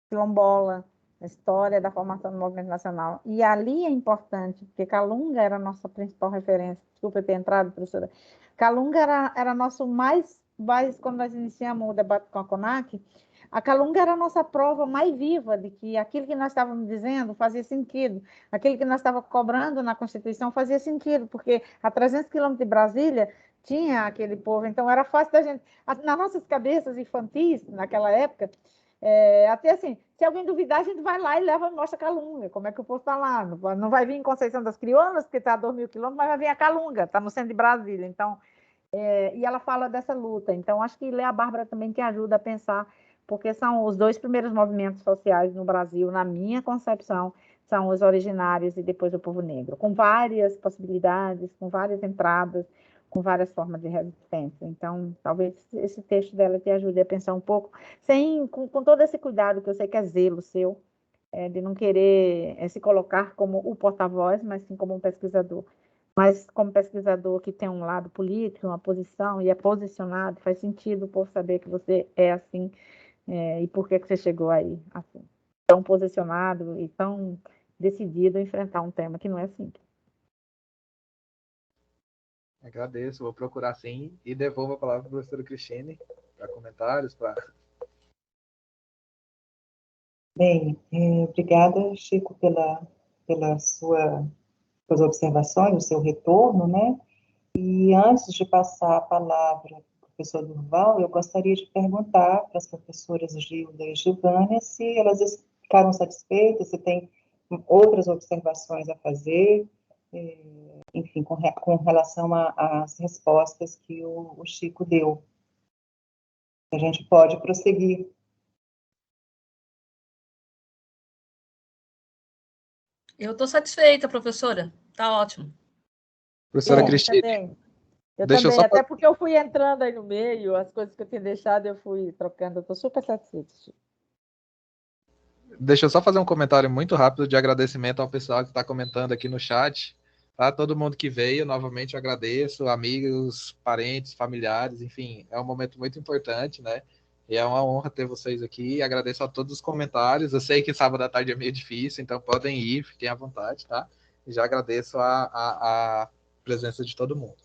quilombola, a história da formação do movimento nacional. E ali é importante, porque Calunga era a nossa principal referência. Desculpa eu ter entrado, professora. Calunga era nosso mais, quando nós iniciamos o debate com a CONAC, a Calunga era a nossa prova mais viva de que aquilo que nós estávamos dizendo fazia sentido, aquilo que nós estávamos cobrando na Constituição fazia sentido, porque a 300 quilômetros de Brasília tinha aquele povo, então era fácil da gente, nas nossas cabeças infantis, naquela época, até assim, se alguém duvidar, a gente vai lá e leva e mostra a Calunga, como é que o povo está lá, não vai vir em Conceição das Crioulas, porque está a 2.000 quilômetros, mas vai vir a Calunga, está no centro de Brasília, então, e ela fala dessa luta, então acho que ler a Bárbara também te ajuda a pensar, porque são os 2 primeiros movimentos sociais no Brasil, na minha concepção, são os originários e depois o povo negro, com várias possibilidades, com várias entradas, com várias formas de resistência. Então, talvez esse texto dela te ajude a pensar um pouco, com todo esse cuidado, que eu sei que é zelo seu, de não querer se colocar como o porta-voz, mas sim como um pesquisador. Mas como pesquisador que tem um lado político, uma posição, e é posicionado, faz sentido o povo saber que você é assim, e por que você chegou aí, assim, tão posicionado e tão decidido a enfrentar um tema que não é simples. Agradeço, vou procurar sim e devolvo a palavra para a professora Cristine para comentários. Bem, obrigada, Chico, pelas suas observações, o seu retorno, né? E antes de passar a palavra para o professor Durval, eu gostaria de perguntar para as professoras Gilda e Gilvânia se elas ficaram satisfeitas, se tem outras observações a fazer, enfim, com relação às respostas que o Chico deu. A gente pode prosseguir. Eu estou satisfeita, professora. Está ótimo. Professora Cristine, eu também, até porque eu fui entrando aí no meio, as coisas que eu tinha deixado eu fui trocando, eu estou super satisfeita. Deixa eu só fazer um comentário muito rápido de agradecimento ao pessoal que está comentando aqui no chat. Tá? Todo mundo que veio, novamente eu agradeço, amigos, parentes, familiares, enfim, é um momento muito importante, né? E é uma honra ter vocês aqui. Agradeço a todos os comentários. Eu sei que sábado à tarde é meio difícil, então podem ir, fiquem à vontade, tá? E já agradeço a presença de todo mundo.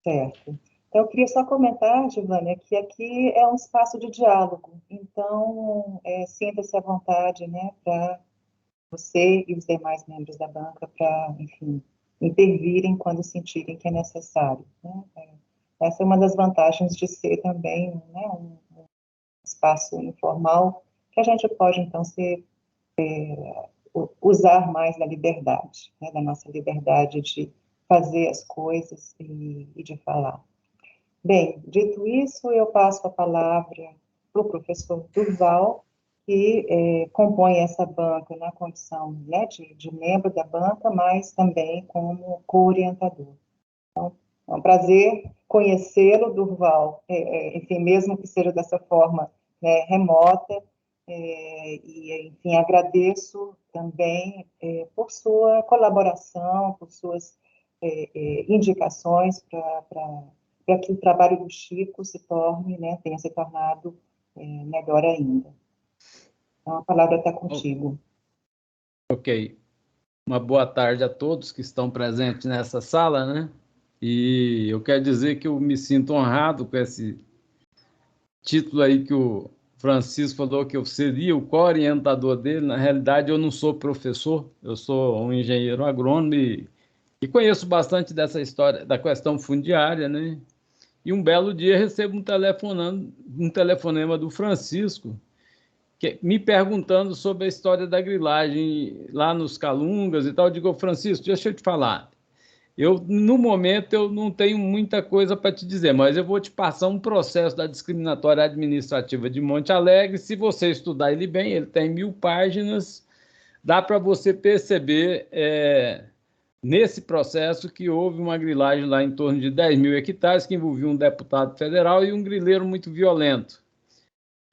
Certo. Então, eu queria só comentar, Giovânia, que aqui é um espaço de diálogo. Então, sinta-se à vontade, né, para você e os demais membros da banca para, enfim, intervirem quando sentirem que é necessário, né? Essa é uma das vantagens de ser também, né, um espaço informal, que a gente pode, então, usar mais da liberdade, né, da nossa liberdade de fazer as coisas e de falar. Bem, dito isso, eu passo a palavra para o professor Durval, que compõe essa banca na condição, né, de membro da banca, mas também como co-orientador. Então, é um prazer conhecê-lo, Durval, enfim, mesmo que seja dessa forma, né, remota, e, enfim, agradeço também por sua colaboração, por suas indicações para que o trabalho do Chico se torne, né, tenha se tornado melhor ainda. Então, a palavra está contigo. Ok. Uma boa tarde a todos que estão presentes nessa sala, né? E eu quero dizer que eu me sinto honrado com esse título aí que o Francisco falou que eu seria o co-orientador dele. Na realidade, eu não sou professor, eu sou um engenheiro agrônomo e conheço bastante dessa história, da questão fundiária, né? E um belo dia recebo um telefonema do Francisco, me perguntando sobre a história da grilagem lá nos Calungas e tal. Eu digo, Francisco, deixa eu te falar. No momento, eu não tenho muita coisa para te dizer, mas eu vou te passar um processo da discriminatória administrativa de Monte Alegre. Se você estudar ele bem, ele tem 1000 páginas, dá para você perceber nesse processo que houve uma grilagem lá em torno de 10.000 hectares, que envolvia um deputado federal e um grileiro muito violento.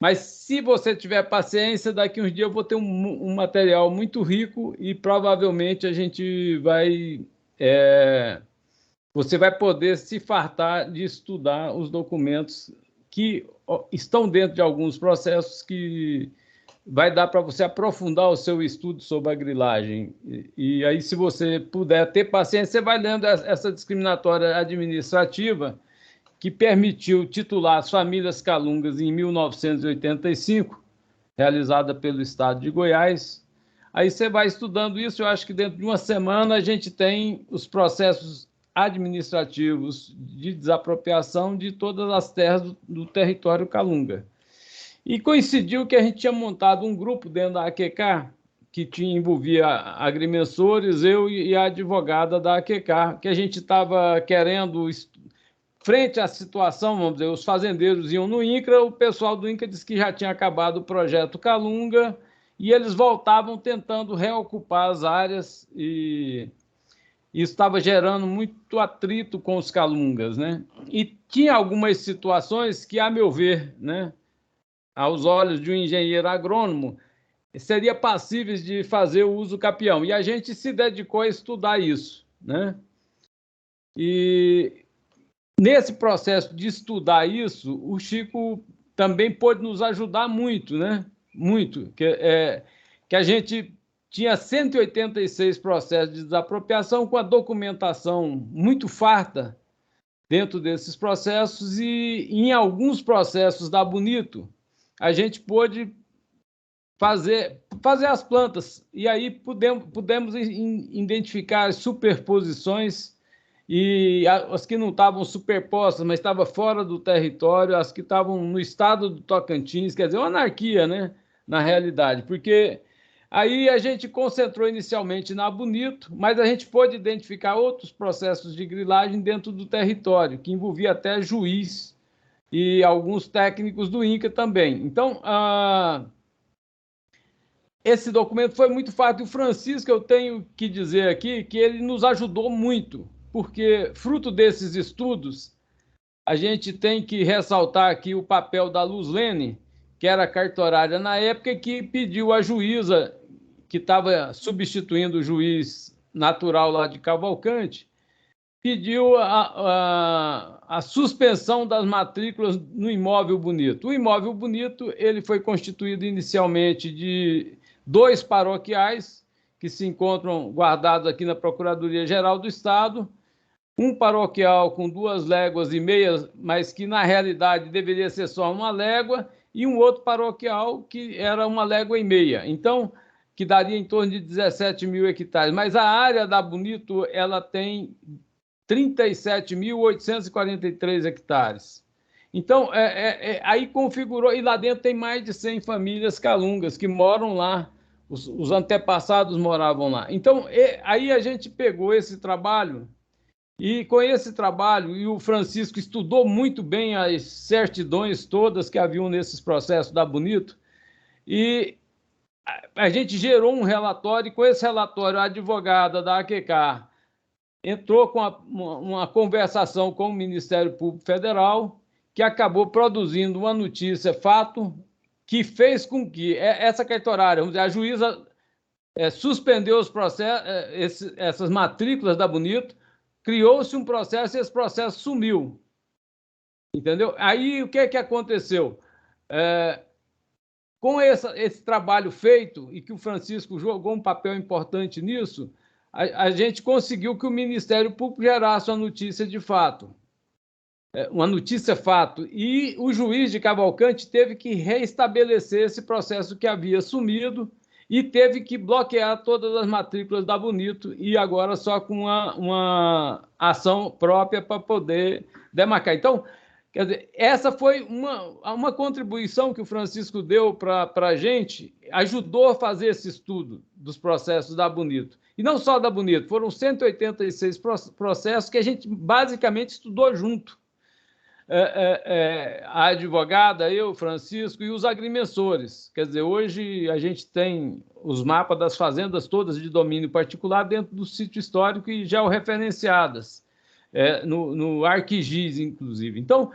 Mas se você tiver paciência, daqui uns dias eu vou ter um material muito rico e provavelmente a gente vai... você vai poder se fartar de estudar os documentos que estão dentro de alguns processos que vai dar para você aprofundar o seu estudo sobre a grilagem. E aí, se você puder ter paciência, você vai lendo essa discriminatória administrativa que permitiu titular as famílias Calungas em 1985, realizada pelo Estado de Goiás. Aí você vai estudando isso, eu acho que dentro de uma semana a gente tem os processos administrativos de desapropriação de todas as terras do território Calunga. E coincidiu que a gente tinha montado um grupo dentro da AQK, que envolvia agrimensores, eu e a advogada da AQK, que a gente estava querendo, frente à situação, vamos dizer, os fazendeiros iam no INCRA, o pessoal do INCRA disse que já tinha acabado o projeto Calunga, e eles voltavam tentando reocupar as áreas, e isso estava gerando muito atrito com os calungas, né? E tinha algumas situações que, a meu ver, né, aos olhos de um engenheiro agrônomo, seria passíveis de fazer o uso capião. E a gente se dedicou a estudar isso, né? E nesse processo de estudar isso, o Chico também pôde nos ajudar muito, né? Muito. Que a gente tinha 186 processos de desapropriação com a documentação muito farta dentro desses processos, e em alguns processos da Bonito, a gente pôde fazer as plantas, e aí pudemos identificar as superposições, e as que não estavam superpostas, mas estavam fora do território, as que estavam no estado do Tocantins, quer dizer, uma anarquia, né, na realidade, porque aí a gente concentrou inicialmente na Bonito, mas a gente pôde identificar outros processos de grilagem dentro do território, que envolvia até juiz e alguns técnicos do INCRA também. Então, esse documento foi muito fácil. O Francisco, eu tenho que dizer aqui que ele nos ajudou muito, porque, fruto desses estudos, a gente tem que ressaltar aqui o papel da Luzlene, que era cartorária na época, que pediu à juíza, que estava substituindo o juiz natural lá de Cavalcante, pediu a suspensão das matrículas no Imóvel Bonito. O Imóvel Bonito ele foi constituído inicialmente de 2 paroquiais, que se encontram guardados aqui na Procuradoria-Geral do Estado, um paroquial com 2,5 léguas, mas que na realidade deveria ser só 1 légua, e um outro paroquial que era 1,5 léguas. Então, que daria em torno de 17 mil hectares. Mas a área da Bonito ela tem 37.843 hectares. Então, aí configurou, e lá dentro tem mais de 100 famílias calungas que moram lá, os antepassados moravam lá. Então, aí a gente pegou esse trabalho, e com esse trabalho, e o Francisco estudou muito bem as certidões todas que haviam nesses processos da Bonito, e a gente gerou um relatório, e com esse relatório a advogada da AQK entrou com uma conversação com o Ministério Público Federal, que acabou produzindo uma notícia, fato, que fez com que essa cartorária, vamos dizer, a juíza suspendeu os processos, essas matrículas da Bonito, criou-se um processo e esse processo sumiu. Entendeu? Aí o que aconteceu? Com esse trabalho feito, e que o Francisco jogou um papel importante nisso, a gente conseguiu que o Ministério Público gerasse uma notícia de fato. Uma notícia fato. E o juiz de Cavalcante teve que reestabelecer esse processo que havia sumido e teve que bloquear todas as matrículas da Bonito, e agora só com uma ação própria para poder demarcar. Então, quer dizer, essa foi uma contribuição que o Francisco deu para a gente, ajudou a fazer esse estudo dos processos da Bonito. E não só da Bonito, foram 186 processos que a gente basicamente estudou junto. A advogada, eu, Francisco, e os agrimensores. Quer dizer, hoje a gente tem os mapas das fazendas todas de domínio particular dentro do sítio histórico e georreferenciadas, no ArcGIS, inclusive. Então,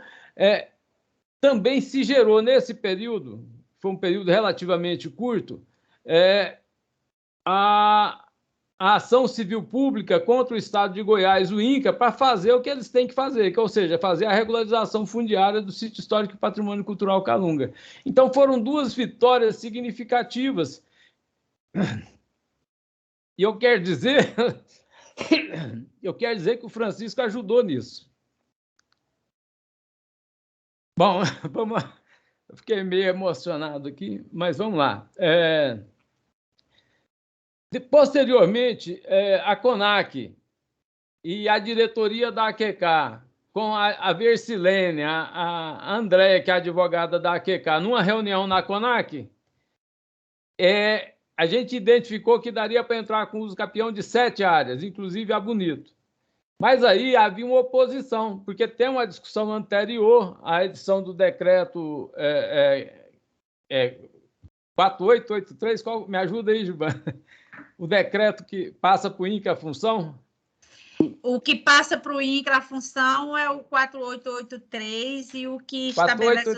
também se gerou nesse período, foi um período relativamente curto, a ação civil pública contra o Estado de Goiás, o INCRA, para fazer o que eles têm que fazer, que, ou seja, fazer a regularização fundiária do sítio histórico e patrimônio cultural Calunga. Então, foram 2 vitórias significativas. E eu quero dizer que o Francisco ajudou nisso. Bom, vamos lá. Eu fiquei meio emocionado aqui, mas vamos lá. Posteriormente, a CONAC e a diretoria da AQK, com a Versilene, a Andréia, que é a advogada da AQK, numa reunião na CONAC, a gente identificou que daria para entrar com uso capião de 7 áreas, inclusive a Bonito. Mas aí havia uma oposição, porque tem uma discussão anterior à edição do decreto 4883, me ajuda aí, Gilvan, o decreto que passa para o INCRA a função? O que passa para o INCRA a função é o 4883 e o que estabelece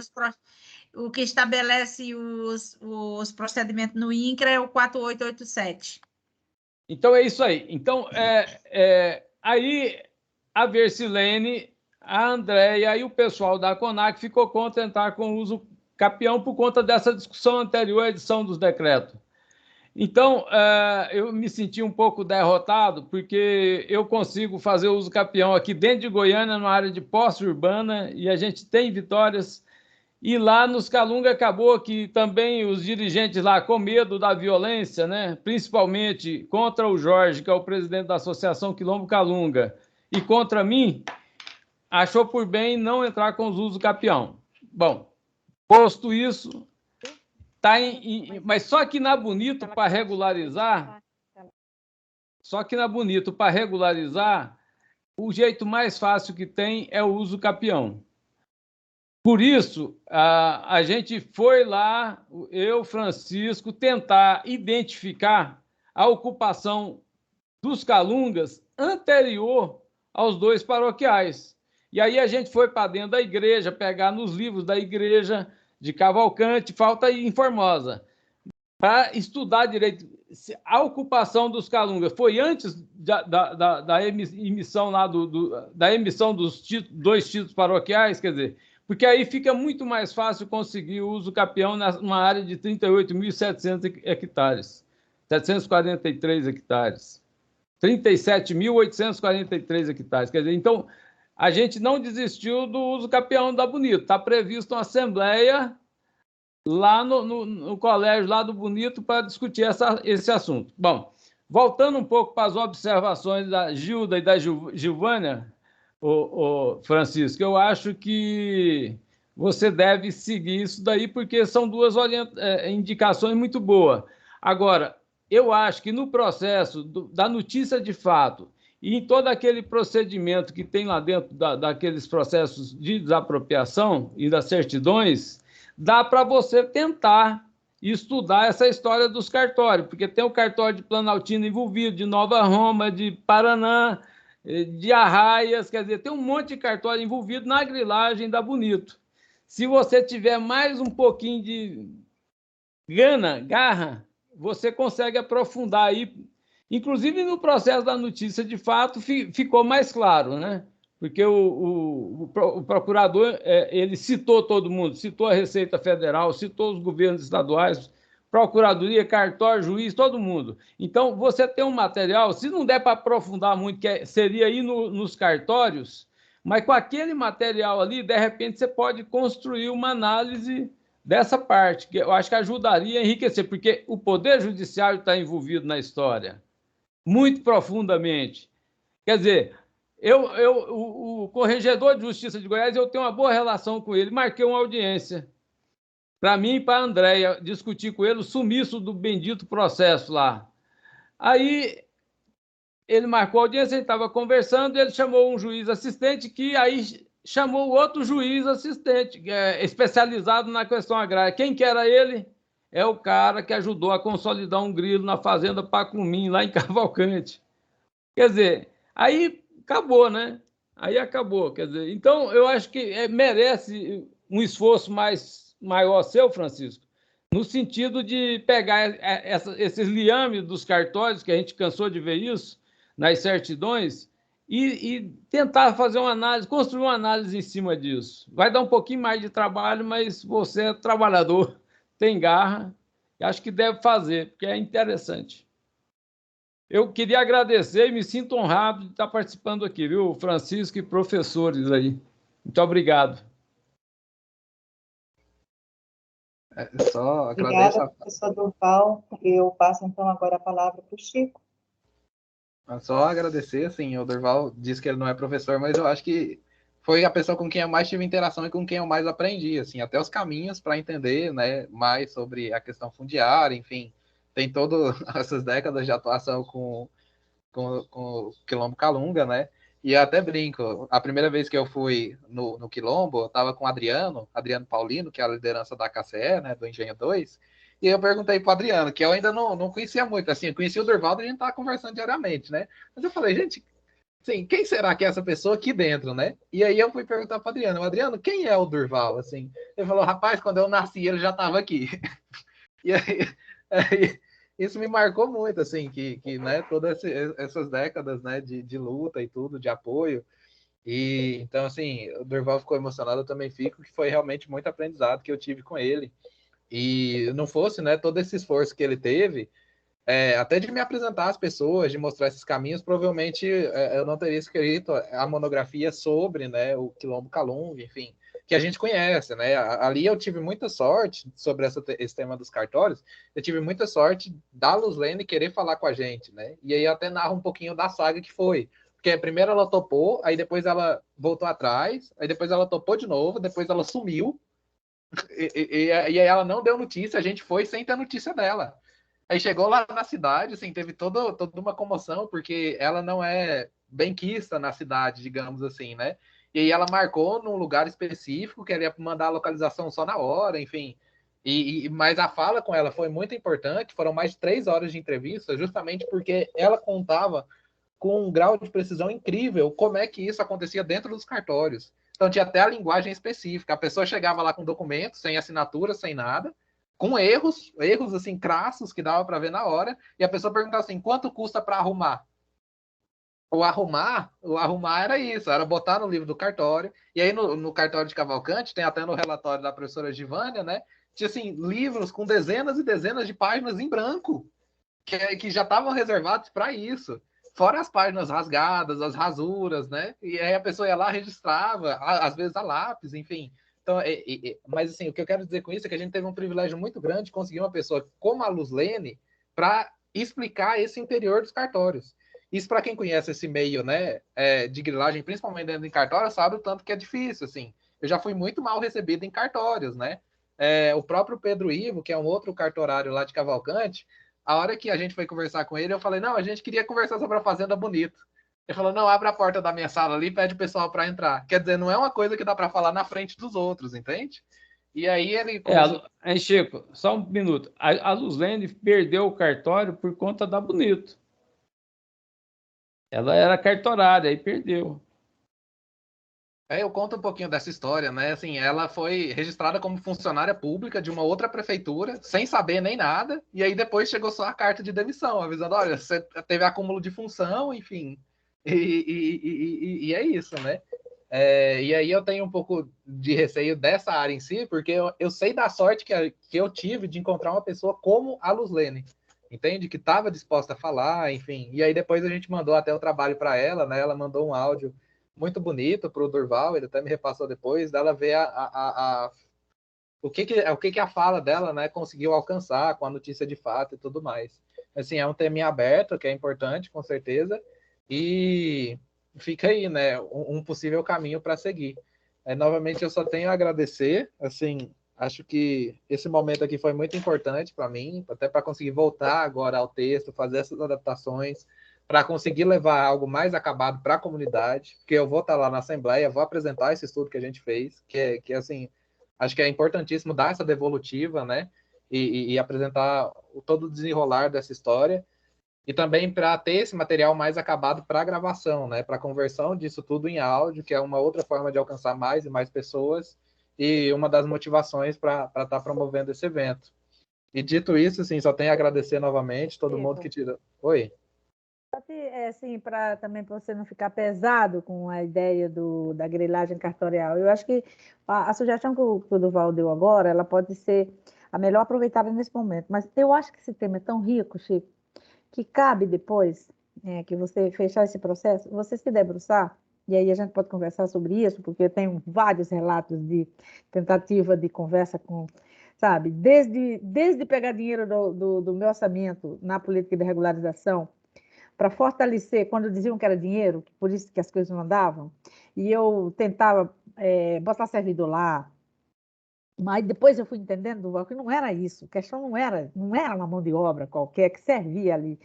os procedimentos no INCRA é o 4887. Então, é isso aí. Então, aí a Versilene, a Andréia e o pessoal da CONAC ficou contra entrar com o uso capião por conta dessa discussão anterior à edição dos decretos. Então, eu me senti um pouco derrotado, porque eu consigo fazer uso capião aqui dentro de Goiânia, na área de posse urbana, e a gente tem vitórias. E lá nos Calunga acabou que também os dirigentes lá, com medo da violência, né, principalmente contra o Jorge, que é o presidente da Associação Quilombo Calunga, e contra mim, achou por bem não entrar com os usos capião. Bom, posto isso, mas só que na Bonito, para regularizar, o jeito mais fácil que tem é o uso capião. Por isso, a gente foi lá, eu, Francisco, tentar identificar a ocupação dos Calungas anterior aos 2 paroquiais. E aí a gente foi para dentro da igreja, pegar nos livros da igreja de Cavalcante, Falta e Formosa, para estudar direito. A ocupação dos Calungas foi antes da emissão lá da emissão dos 2 títulos paroquiais, quer dizer, porque aí fica muito mais fácil conseguir o uso capião numa área de 38.700 hectares, 743 hectares, 37.843 hectares. Quer dizer, então, a gente não desistiu do uso capião da Bonito. Está previsto uma assembleia lá no colégio lá do Bonito para discutir esse assunto. Bom, voltando um pouco para as observações da Gilda e da Gilvânia, Francisco, eu acho que você deve seguir isso daí, porque são 2 indicações muito boas. Agora, eu acho que no processo da notícia de fato e em todo aquele procedimento que tem lá dentro daqueles processos de desapropriação e das certidões, dá para você tentar estudar essa história dos cartórios, porque tem o cartório de Planaltina envolvido, de Nova Roma, de Paraná, de Arraias, quer dizer, tem um monte de cartório envolvido na grilagem da Bonito. Se você tiver mais um pouquinho de garra, você consegue aprofundar aí. Inclusive, no processo da notícia de fato, ficou mais claro, né? Porque o procurador ele citou todo mundo, citou a Receita Federal, citou os governos estaduais, Procuradoria, cartório, juiz, todo mundo. Então, você tem um material, se não der para aprofundar muito, seria ir nos cartórios, mas com aquele material ali, de repente, você pode construir uma análise dessa parte, que eu acho que ajudaria a enriquecer, porque o Poder Judiciário está envolvido na história, muito profundamente. Quer dizer, o Corregedor de Justiça de Goiás, eu tenho uma boa relação com ele, marquei uma audiência para mim e para a Andréia, discutir com ele o sumiço do bendito processo lá. Aí ele marcou a audiência, ele estava conversando, ele chamou um juiz assistente, que aí chamou outro juiz assistente, especializado na questão agrária. Quem que era ele? É o cara que ajudou a consolidar um grilo na fazenda Pacumim, lá em Cavalcante. Quer dizer, aí acabou, né? Aí acabou, quer dizer. Então, eu acho que merece um esforço maior seu, Francisco, no sentido de pegar esses liames dos cartórios, que a gente cansou de ver isso, nas certidões, e tentar fazer uma análise, construir uma análise em cima disso. Vai dar um pouquinho mais de trabalho, mas você é trabalhador, tem garra, e acho que deve fazer, porque é interessante. Eu queria agradecer e me sinto honrado de estar participando aqui, viu, Francisco e professores aí. Muito obrigado. Só agradeço. Obrigada, professor Durval. Eu passo, então, agora a palavra para o Chico. Só agradecer, assim, o Durval disse que ele não é professor, mas eu acho que foi a pessoa com quem eu mais tive interação e com quem eu mais aprendi, assim, até os caminhos para entender, né, mais sobre a questão fundiária, enfim, tem todas essas décadas de atuação com o Quilombo Calunga, né, e eu até brinco, a primeira vez que eu fui no Quilombo, eu estava com o Adriano Paulino, que é a liderança da KCE, né, do Engenho 2, e eu perguntei para o Adriano, que eu ainda não conhecia muito, assim, eu conhecia o Durvaldo e a gente estava conversando diariamente, né? Mas eu falei, gente, sim, quem será que é essa pessoa aqui dentro, né? E aí eu fui perguntar para o Adriano, quem é o Durval, assim? Ele falou, rapaz, quando eu nasci ele já estava aqui. E aí, isso me marcou muito, assim, que né, todas essas décadas, né, de luta e tudo, de apoio. E então, assim, o Durval ficou emocionado, eu também fico, que foi realmente muito aprendizado que eu tive com ele. E não fosse, né, todo esse esforço que ele teve, até de me apresentar às pessoas, de mostrar esses caminhos, provavelmente eu não teria escrito a monografia sobre, né, o Quilombo Calunga, enfim, que a gente conhece, né? Ali eu tive muita sorte sobre esse tema dos cartórios, eu tive muita sorte da Luzlene querer falar com a gente, né? E aí eu até narro um pouquinho da saga que foi. Porque primeiro ela topou, aí depois ela voltou atrás, aí depois ela topou de novo, depois ela sumiu, e aí ela não deu notícia, a gente foi sem ter notícia dela. Aí chegou lá na cidade, assim, teve toda uma comoção, porque ela não é benquista na cidade, digamos assim, né? E aí ela marcou num lugar específico, que ela ia mandar a localização só na hora, enfim. Mas a fala com ela foi muito importante, foram mais de 3 horas de entrevista, justamente porque ela contava com um grau de precisão incrível como é que isso acontecia dentro dos cartórios. Então tinha até a linguagem específica. A pessoa chegava lá com documento, sem assinatura, sem nada, com erros assim crassos que dava para ver na hora, e a pessoa perguntava assim: quanto custa para arrumar? O arrumar era isso, era botar no livro do cartório, e aí no cartório de Cavalcante, tem até no relatório da professora Givânia, né? Tinha assim, livros com dezenas e dezenas de páginas em branco, que já estavam reservados para isso. Fora as páginas rasgadas, as rasuras, né? E aí a pessoa ia lá, registrava, às vezes a lápis, enfim. Então, mas assim, o que eu quero dizer com isso é que a gente teve um privilégio muito grande de conseguir uma pessoa como a Luzlene para explicar esse interior dos cartórios. Isso para quem conhece esse meio, né, de grilagem, principalmente dentro de cartório, sabe o tanto que é difícil, assim. Eu já fui muito mal recebido em cartórios, né? O próprio Pedro Ivo, que é um outro cartorário lá de Cavalcante, a hora que a gente foi conversar com ele, eu falei, não, a gente queria conversar sobre a Fazenda Bonito. Ele falou, não, abre a porta da minha sala ali e pede o pessoal para entrar. Quer dizer, não é uma coisa que dá para falar na frente dos outros, entende? E aí ele começou... Chico, só um minuto. A Luzlene perdeu o cartório por conta da Bonito. Ela era cartorária e perdeu. Eu conto um pouquinho dessa história, né? Assim, ela foi registrada como funcionária pública de uma outra prefeitura, sem saber nem nada, e aí depois chegou só a carta de demissão, avisando, olha, você teve acúmulo de função, enfim, e é isso, né? E aí eu tenho um pouco de receio dessa área em si, porque eu sei da sorte que eu tive de encontrar uma pessoa como a Luzlene, entende? Que estava disposta a falar, enfim. E aí depois a gente mandou até o trabalho para ela, né? Ela mandou um áudio muito bonito para o Durval, ele até me repassou depois, dela ver o que a fala dela, né, conseguiu alcançar com a notícia de fato e tudo mais. Assim, é um tema aberto, que é importante, com certeza, e fica aí, né, um possível caminho para seguir. Novamente, eu só tenho a agradecer, assim, acho que esse momento aqui foi muito importante para mim, até para conseguir voltar agora ao texto, fazer essas adaptações, para conseguir levar algo mais acabado para a comunidade, porque eu vou estar lá na Assembleia, vou apresentar esse estudo que a gente fez, que assim, acho que é importantíssimo dar essa devolutiva, né? E apresentar todo o desenrolar dessa história. E também para ter esse material mais acabado para a gravação, né? Para a conversão disso tudo em áudio, que é uma outra forma de alcançar mais e mais pessoas, e uma das motivações para estar promovendo esse evento. E dito isso, assim, só tenho a agradecer novamente todo mundo que tira. Oi. Assim, também para você não ficar pesado com a ideia da grilagem cartorial, eu acho que a sugestão que o Durval deu agora, ela pode ser a melhor aproveitada nesse momento, mas eu acho que esse tema é tão rico, Chico, que cabe depois, que você fechar esse processo, você se debruçar, e aí a gente pode conversar sobre isso, porque eu tenho vários relatos de tentativa de conversa com, sabe, desde pegar dinheiro do meu orçamento na política de regularização, para fortalecer, quando diziam que era dinheiro, por isso que as coisas não andavam, e eu tentava botar servidor lá, mas depois eu fui entendendo, Duval, que não era isso, a questão não era uma mão de obra qualquer que servia ali.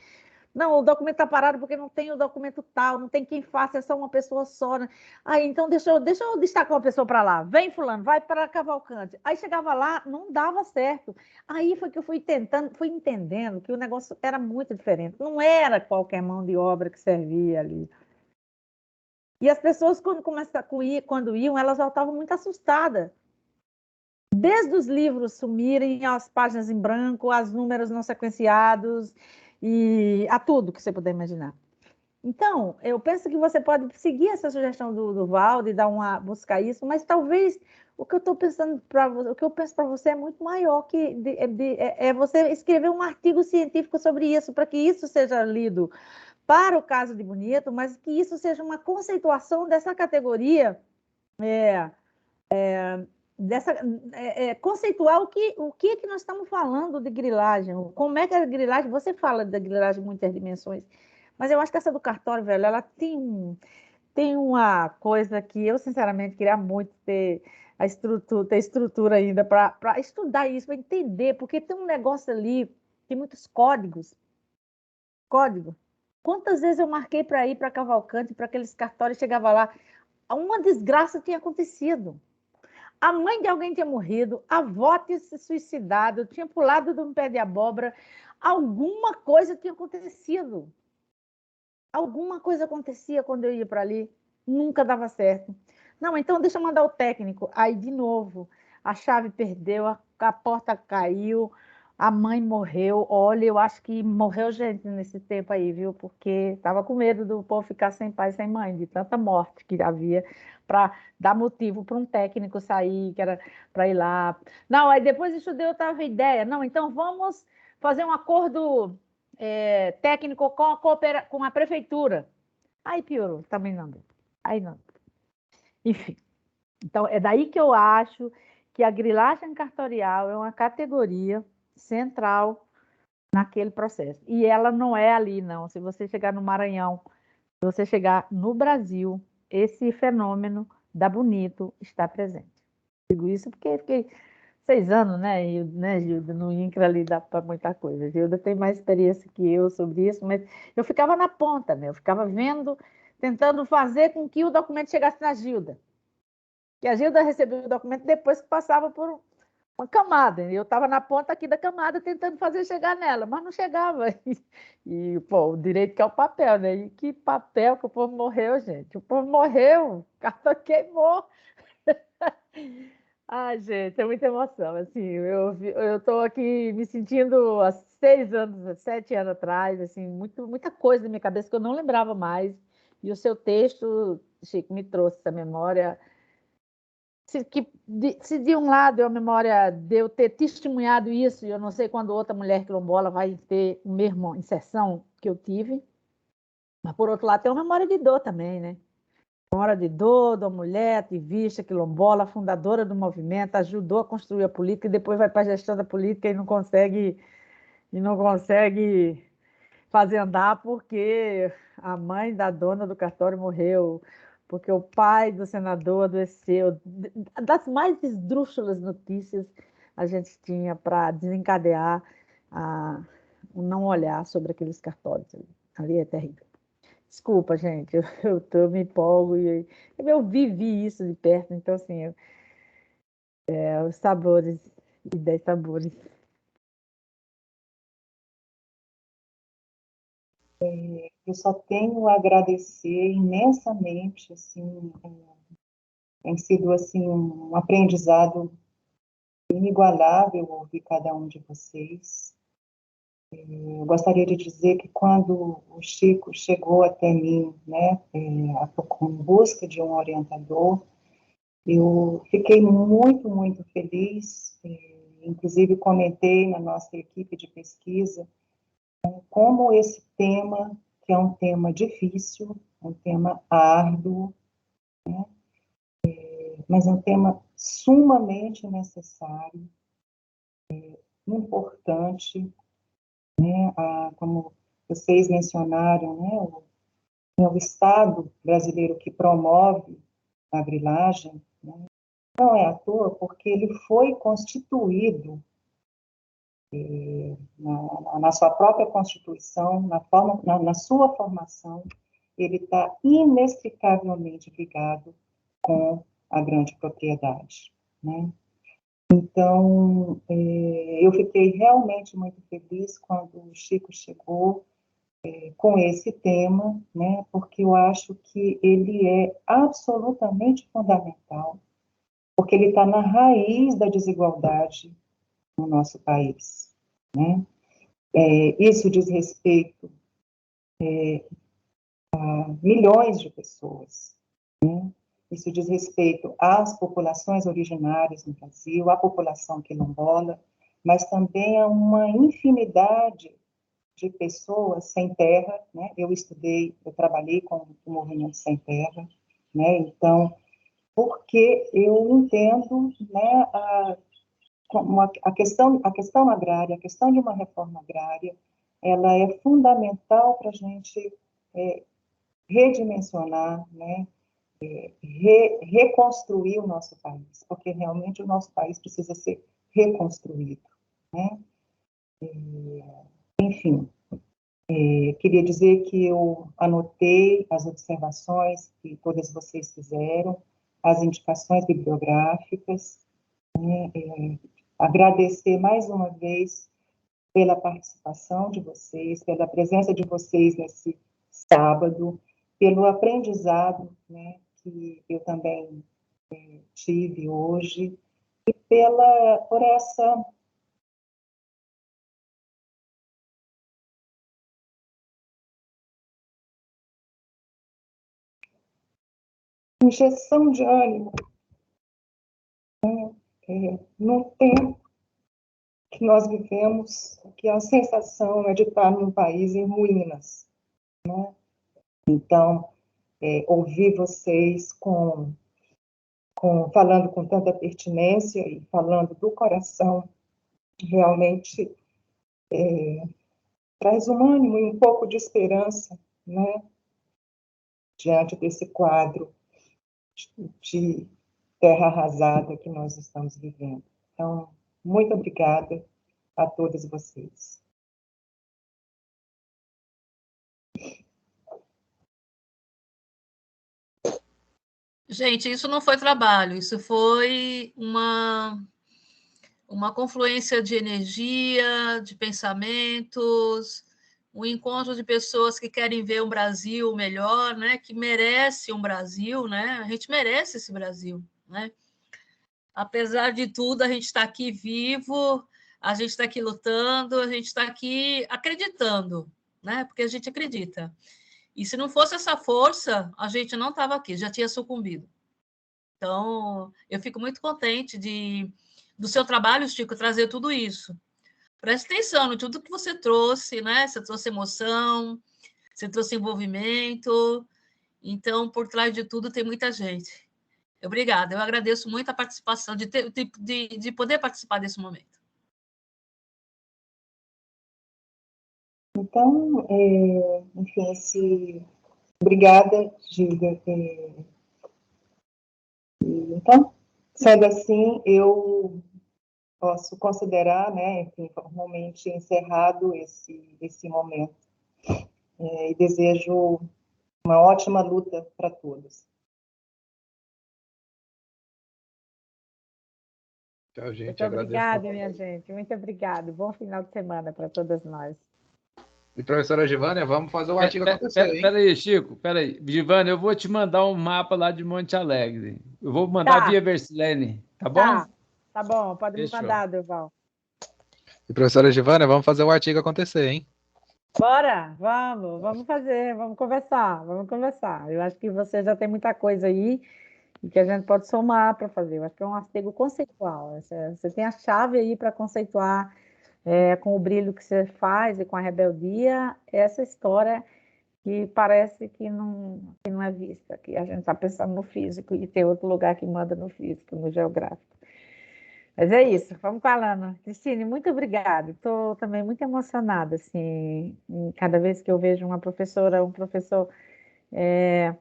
Não, o documento está parado porque não tem o documento tal, não tem quem faça, é só uma pessoa só. Né? Aí, então, deixa eu destacar uma pessoa para lá. Vem, fulano, vai para Cavalcante. Aí chegava lá, não dava certo. Aí foi que eu fui entendendo que o negócio era muito diferente. Não era qualquer mão de obra que servia ali. E as pessoas, quando iam, elas voltavam muito assustadas. Desde os livros sumirem, as páginas em branco, os números não sequenciados, e a tudo que você puder imaginar. Então, eu penso que você pode seguir essa sugestão do Valde, buscar isso, mas talvez o que eu estou pensando o que eu penso para você é muito maior que você escrever um artigo científico sobre isso, para que isso seja lido para o caso de Bonito, mas que isso seja uma conceituação dessa categoria, conceituar o que nós estamos falando de grilagem, como é que a grilagem, você fala da grilagem em muitas dimensões, mas eu acho que essa do cartório, velho, ela tem uma coisa que eu, sinceramente, queria muito ter estrutura ainda para estudar isso, para entender, porque tem um negócio ali, tem muitos códigos. Quantas vezes eu marquei para ir para Cavalcante, para aqueles cartórios, chegava lá, uma desgraça tinha acontecido. A mãe de alguém tinha morrido, a avó tinha se suicidado, tinha pulado de um pé de abóbora, alguma coisa tinha acontecido. Alguma coisa acontecia quando eu ia para ali, nunca dava certo. Não, então deixa eu mandar o técnico. Aí, de novo, a chave perdeu, a porta caiu, a mãe morreu. Olha, eu acho que morreu gente nesse tempo aí, viu? Porque estava com medo do povo ficar sem pai, sem mãe, de tanta morte que havia, para dar motivo para um técnico sair, que era para ir lá. Não, aí depois isso deu outra ideia. Não, então vamos fazer um acordo técnico com a prefeitura. Aí piorou, também não deu. Aí não. Enfim, então é daí que eu acho que a grilagem cartorial é uma categoria central naquele processo. E ela não é ali, não. Se você chegar no Maranhão, se você chegar no Brasil, esse fenômeno da Bonito está presente. Digo isso porque fiquei 6 anos, né, Gilda, no INCRA ali dá para muita coisa. Gilda tem mais experiência que eu sobre isso, mas eu ficava na ponta, né? Eu ficava vendo, tentando fazer com que o documento chegasse na Gilda. E a Gilda recebeu o documento depois que passava por uma camada. Eu estava na ponta aqui da camada tentando fazer chegar nela, mas não chegava. E pô, o direito que é o papel, né? E que papel que o povo morreu, gente. O povo morreu, o cartão queimou. Ai, gente, é muita emoção. Assim, eu estou aqui me sentindo há 6 anos, 7 anos atrás, assim, muita coisa na minha cabeça que eu não lembrava mais. E o seu texto, Chico, me trouxe essa memória. Se de um lado é a memória de eu ter testemunhado isso, e eu não sei quando outra mulher quilombola vai ter a mesma inserção que eu tive, mas por outro lado tem uma memória de dor também, né? Memória de dor, da mulher ativista, quilombola, fundadora do movimento, ajudou a construir a política e depois vai para a gestão da política e não consegue fazer andar porque a mãe da dona do cartório morreu, porque o pai do senador adoeceu. Das mais esdrúxulas notícias a gente tinha para desencadear o não olhar sobre aqueles cartórios. Ali é terrível. Desculpa, gente, eu me empolgo e eu vivi isso de perto, então, assim, os sabores e 10 sabores. Eu só tenho a agradecer imensamente, assim, tem sido, assim, um aprendizado inigualável ouvir cada um de vocês. Eu gostaria de dizer que quando o Chico chegou até mim, né, em busca de um orientador, eu fiquei muito, muito feliz, inclusive comentei na nossa equipe de pesquisa, como esse tema, que é um tema difícil, um tema árduo, né, mas é um tema sumamente necessário, importante, né, como vocês mencionaram, né, o Estado brasileiro que promove a grilagem, né, não é à toa, porque ele foi constituído na sua própria Constituição, na sua formação, ele está inextricavelmente ligado com a grande propriedade, né? Então, eu fiquei realmente muito feliz quando o Chico chegou com esse tema, né? Porque eu acho que ele é absolutamente fundamental, porque ele está na raiz da desigualdade no nosso país, né? Isso diz respeito a milhões de pessoas, né? Isso diz respeito às populações originárias no Brasil, à população quilombola, mas também a uma infinidade de pessoas sem terra, né? Eu trabalhei com o movimento sem terra, né? Então, porque eu entendo, né, a questão agrária, a questão de uma reforma agrária, ela é fundamental para a gente redimensionar, né, reconstruir o nosso país, porque realmente o nosso país precisa ser reconstruído, né? Enfim, queria dizer que eu anotei as observações que todas vocês fizeram, as indicações bibliográficas, né? Agradecer mais uma vez pela participação de vocês, pela presença de vocês nesse sábado, pelo aprendizado, né, que eu também tive hoje, e por essa injeção de ânimo, né, num tempo que nós vivemos, que a sensação é de estar num país em ruínas, né? Então, ouvir vocês falando com tanta pertinência e falando do coração, realmente traz um ânimo e um pouco de esperança, né, diante desse quadro de terra arrasada que nós estamos vivendo. Então, muito obrigada a todos vocês. Gente, isso não foi trabalho, isso foi uma confluência de energia, de pensamentos, um encontro de pessoas que querem ver um Brasil melhor, né? Que merece um Brasil, né? A gente merece esse Brasil, né? Apesar de tudo, a gente está aqui vivo, a gente está aqui lutando, a gente está aqui acreditando, né? Porque a gente acredita. E se não fosse essa força, a gente não estava aqui, já tinha sucumbido. Então, eu fico muito contente do seu trabalho, Chico, trazer tudo isso. Preste atenção em tudo que você trouxe, né? Você trouxe emoção, você trouxe envolvimento. Então, por trás de tudo, tem muita gente. Obrigada. Eu agradeço muito a participação, de poder participar desse momento. Então, enfim, obrigada, Gilda. Então, sendo assim, eu posso considerar, né, enfim, formalmente encerrado esse momento. E desejo uma ótima luta para todos. Tchau, gente. Muito obrigada, minha gente. Muito obrigada. Bom final de semana para todas nós. E professora Givânia, vamos fazer o artigo acontecer, hein? Peraí, Chico, peraí. Givânia, eu vou te mandar um mapa lá de Monte Alegre. Eu vou mandar via Versilene, tá bom? Tá bom, pode me Fechou. mandar, Durval. E professora Givânia, vamos fazer o artigo acontecer, hein? Bora, vamos fazer, vamos conversar. Eu acho que você já tem muita coisa aí e que a gente pode somar para fazer. Eu acho que é um artigo conceitual. Você tem a chave aí para conceituar com o brilho que você faz e com a rebeldia, essa história que parece que não é vista, que a gente está pensando no físico e tem outro lugar que manda no físico, no geográfico. Mas é isso, vamos falando. Cristine, muito obrigada. Estou também muito emocionada, assim, cada vez que eu vejo uma professora, um professor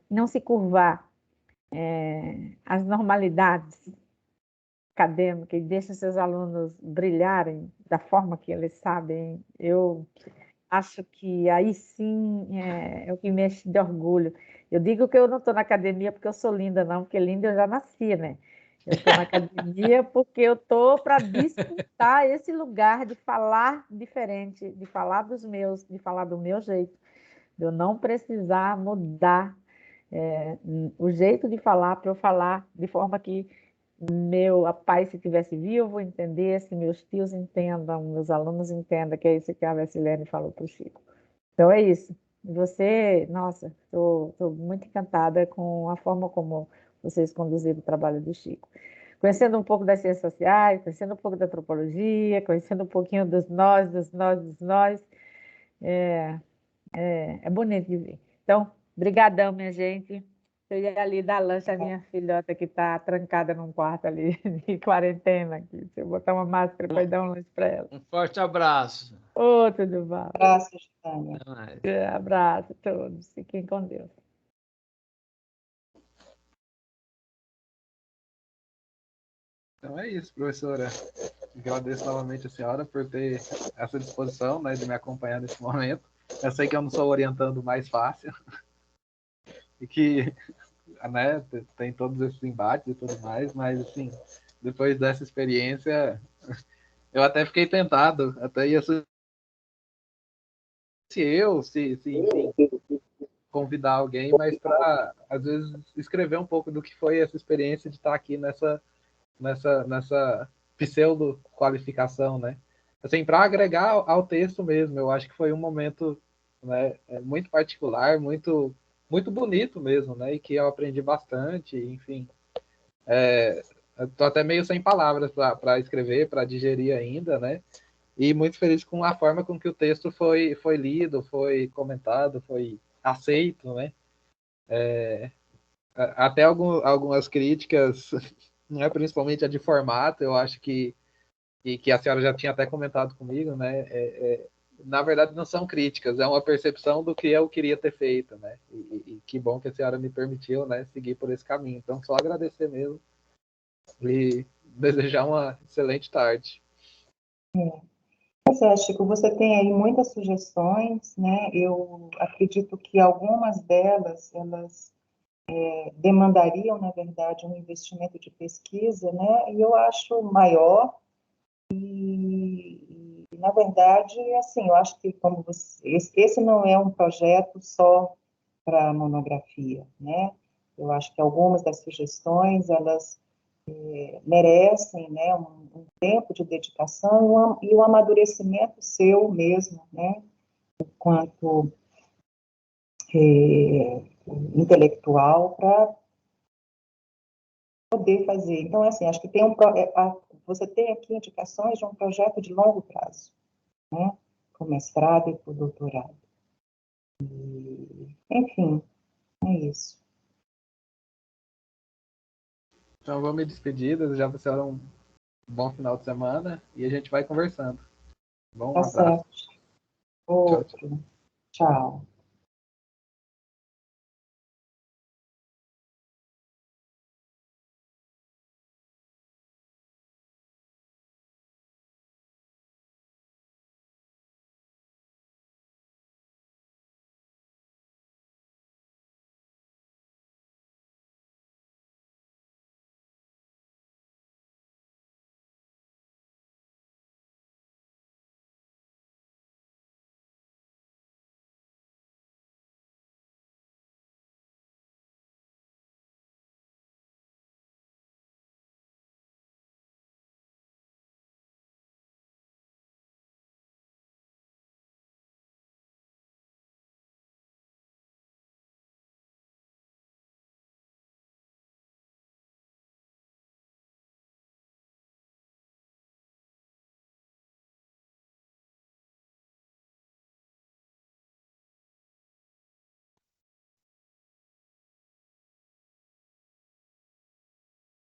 não se curvar às normalidades acadêmicas e deixa seus alunos brilharem da forma que eles sabem. Eu acho que aí sim é o que me enche de orgulho. Eu digo que eu não estou na academia porque eu sou linda, não, porque linda eu já nasci, né? Eu estou na academia porque eu estou para disputar esse lugar de falar diferente, de falar dos meus, de falar do meu jeito, de eu não precisar mudar o jeito de falar para eu falar de forma que meu pai, se estivesse vivo, entendesse, meus tios entendam, meus alunos entendam, que é isso que a Vessilene falou para o Chico. Então é isso. Você, nossa, estou muito encantada com a forma como vocês conduziram o trabalho do Chico. Conhecendo um pouco das ciências sociais, conhecendo um pouco da antropologia, conhecendo um pouquinho dos nós, dos nós, dos nós. É bonito de ver. Então, brigadão, minha gente. Eu ia ali dar lanche à minha filhota que está trancada num quarto ali de quarentena. Aqui. Se eu botar uma máscara para dar um lanche para ela. Um forte abraço. Ô, tudo bom. Abraços, Tânia. Até mais. Abraço a todos. Fiquem com Deus. Então é isso, professora. Agradeço novamente a senhora por ter essa disposição, né, de me acompanhar nesse momento. Eu sei que eu não sou orientando mais fácil e que, né, tem todos esses embates e tudo mais, mas assim, depois dessa experiência, eu até fiquei tentado, até ia se enfim, convidar alguém, mas para às vezes escrever um pouco do que foi essa experiência de estar aqui nessa pseudo qualificação, né? Assim, para agregar ao texto mesmo, eu acho que foi um momento, né, muito particular, muito bonito mesmo, né? E que eu aprendi bastante, enfim. Estou até meio sem palavras para escrever, para digerir ainda, né? E muito feliz com a forma com que o texto foi lido, foi comentado, foi aceito, né? Até algumas críticas, né, principalmente a de formato, eu acho que a senhora já tinha até comentado comigo, né? Na verdade, não são críticas, é uma percepção do que eu queria ter feito, né? E que bom que a senhora me permitiu, né, seguir por esse caminho. Então, só agradecer mesmo e desejar uma excelente tarde. Pois é, Chico, você tem aí muitas sugestões, né? Eu acredito que algumas delas, elas demandariam, na verdade, um investimento de pesquisa, né? E eu acho maior e na verdade, assim, eu acho que como esse não é um projeto só para monografia, né? Eu acho que algumas das sugestões, elas merecem, né, um tempo de dedicação e um amadurecimento seu mesmo, né, enquanto intelectual, para poder fazer. Então, assim, acho que você tem aqui indicações de um projeto de longo prazo, né, para o mestrado e para o doutorado. Enfim, é isso. Então, vou me despedir, desejar para a senhora um bom final de semana e a gente vai conversando. Bom, um Tá abraço. certo. Outro. Tchau.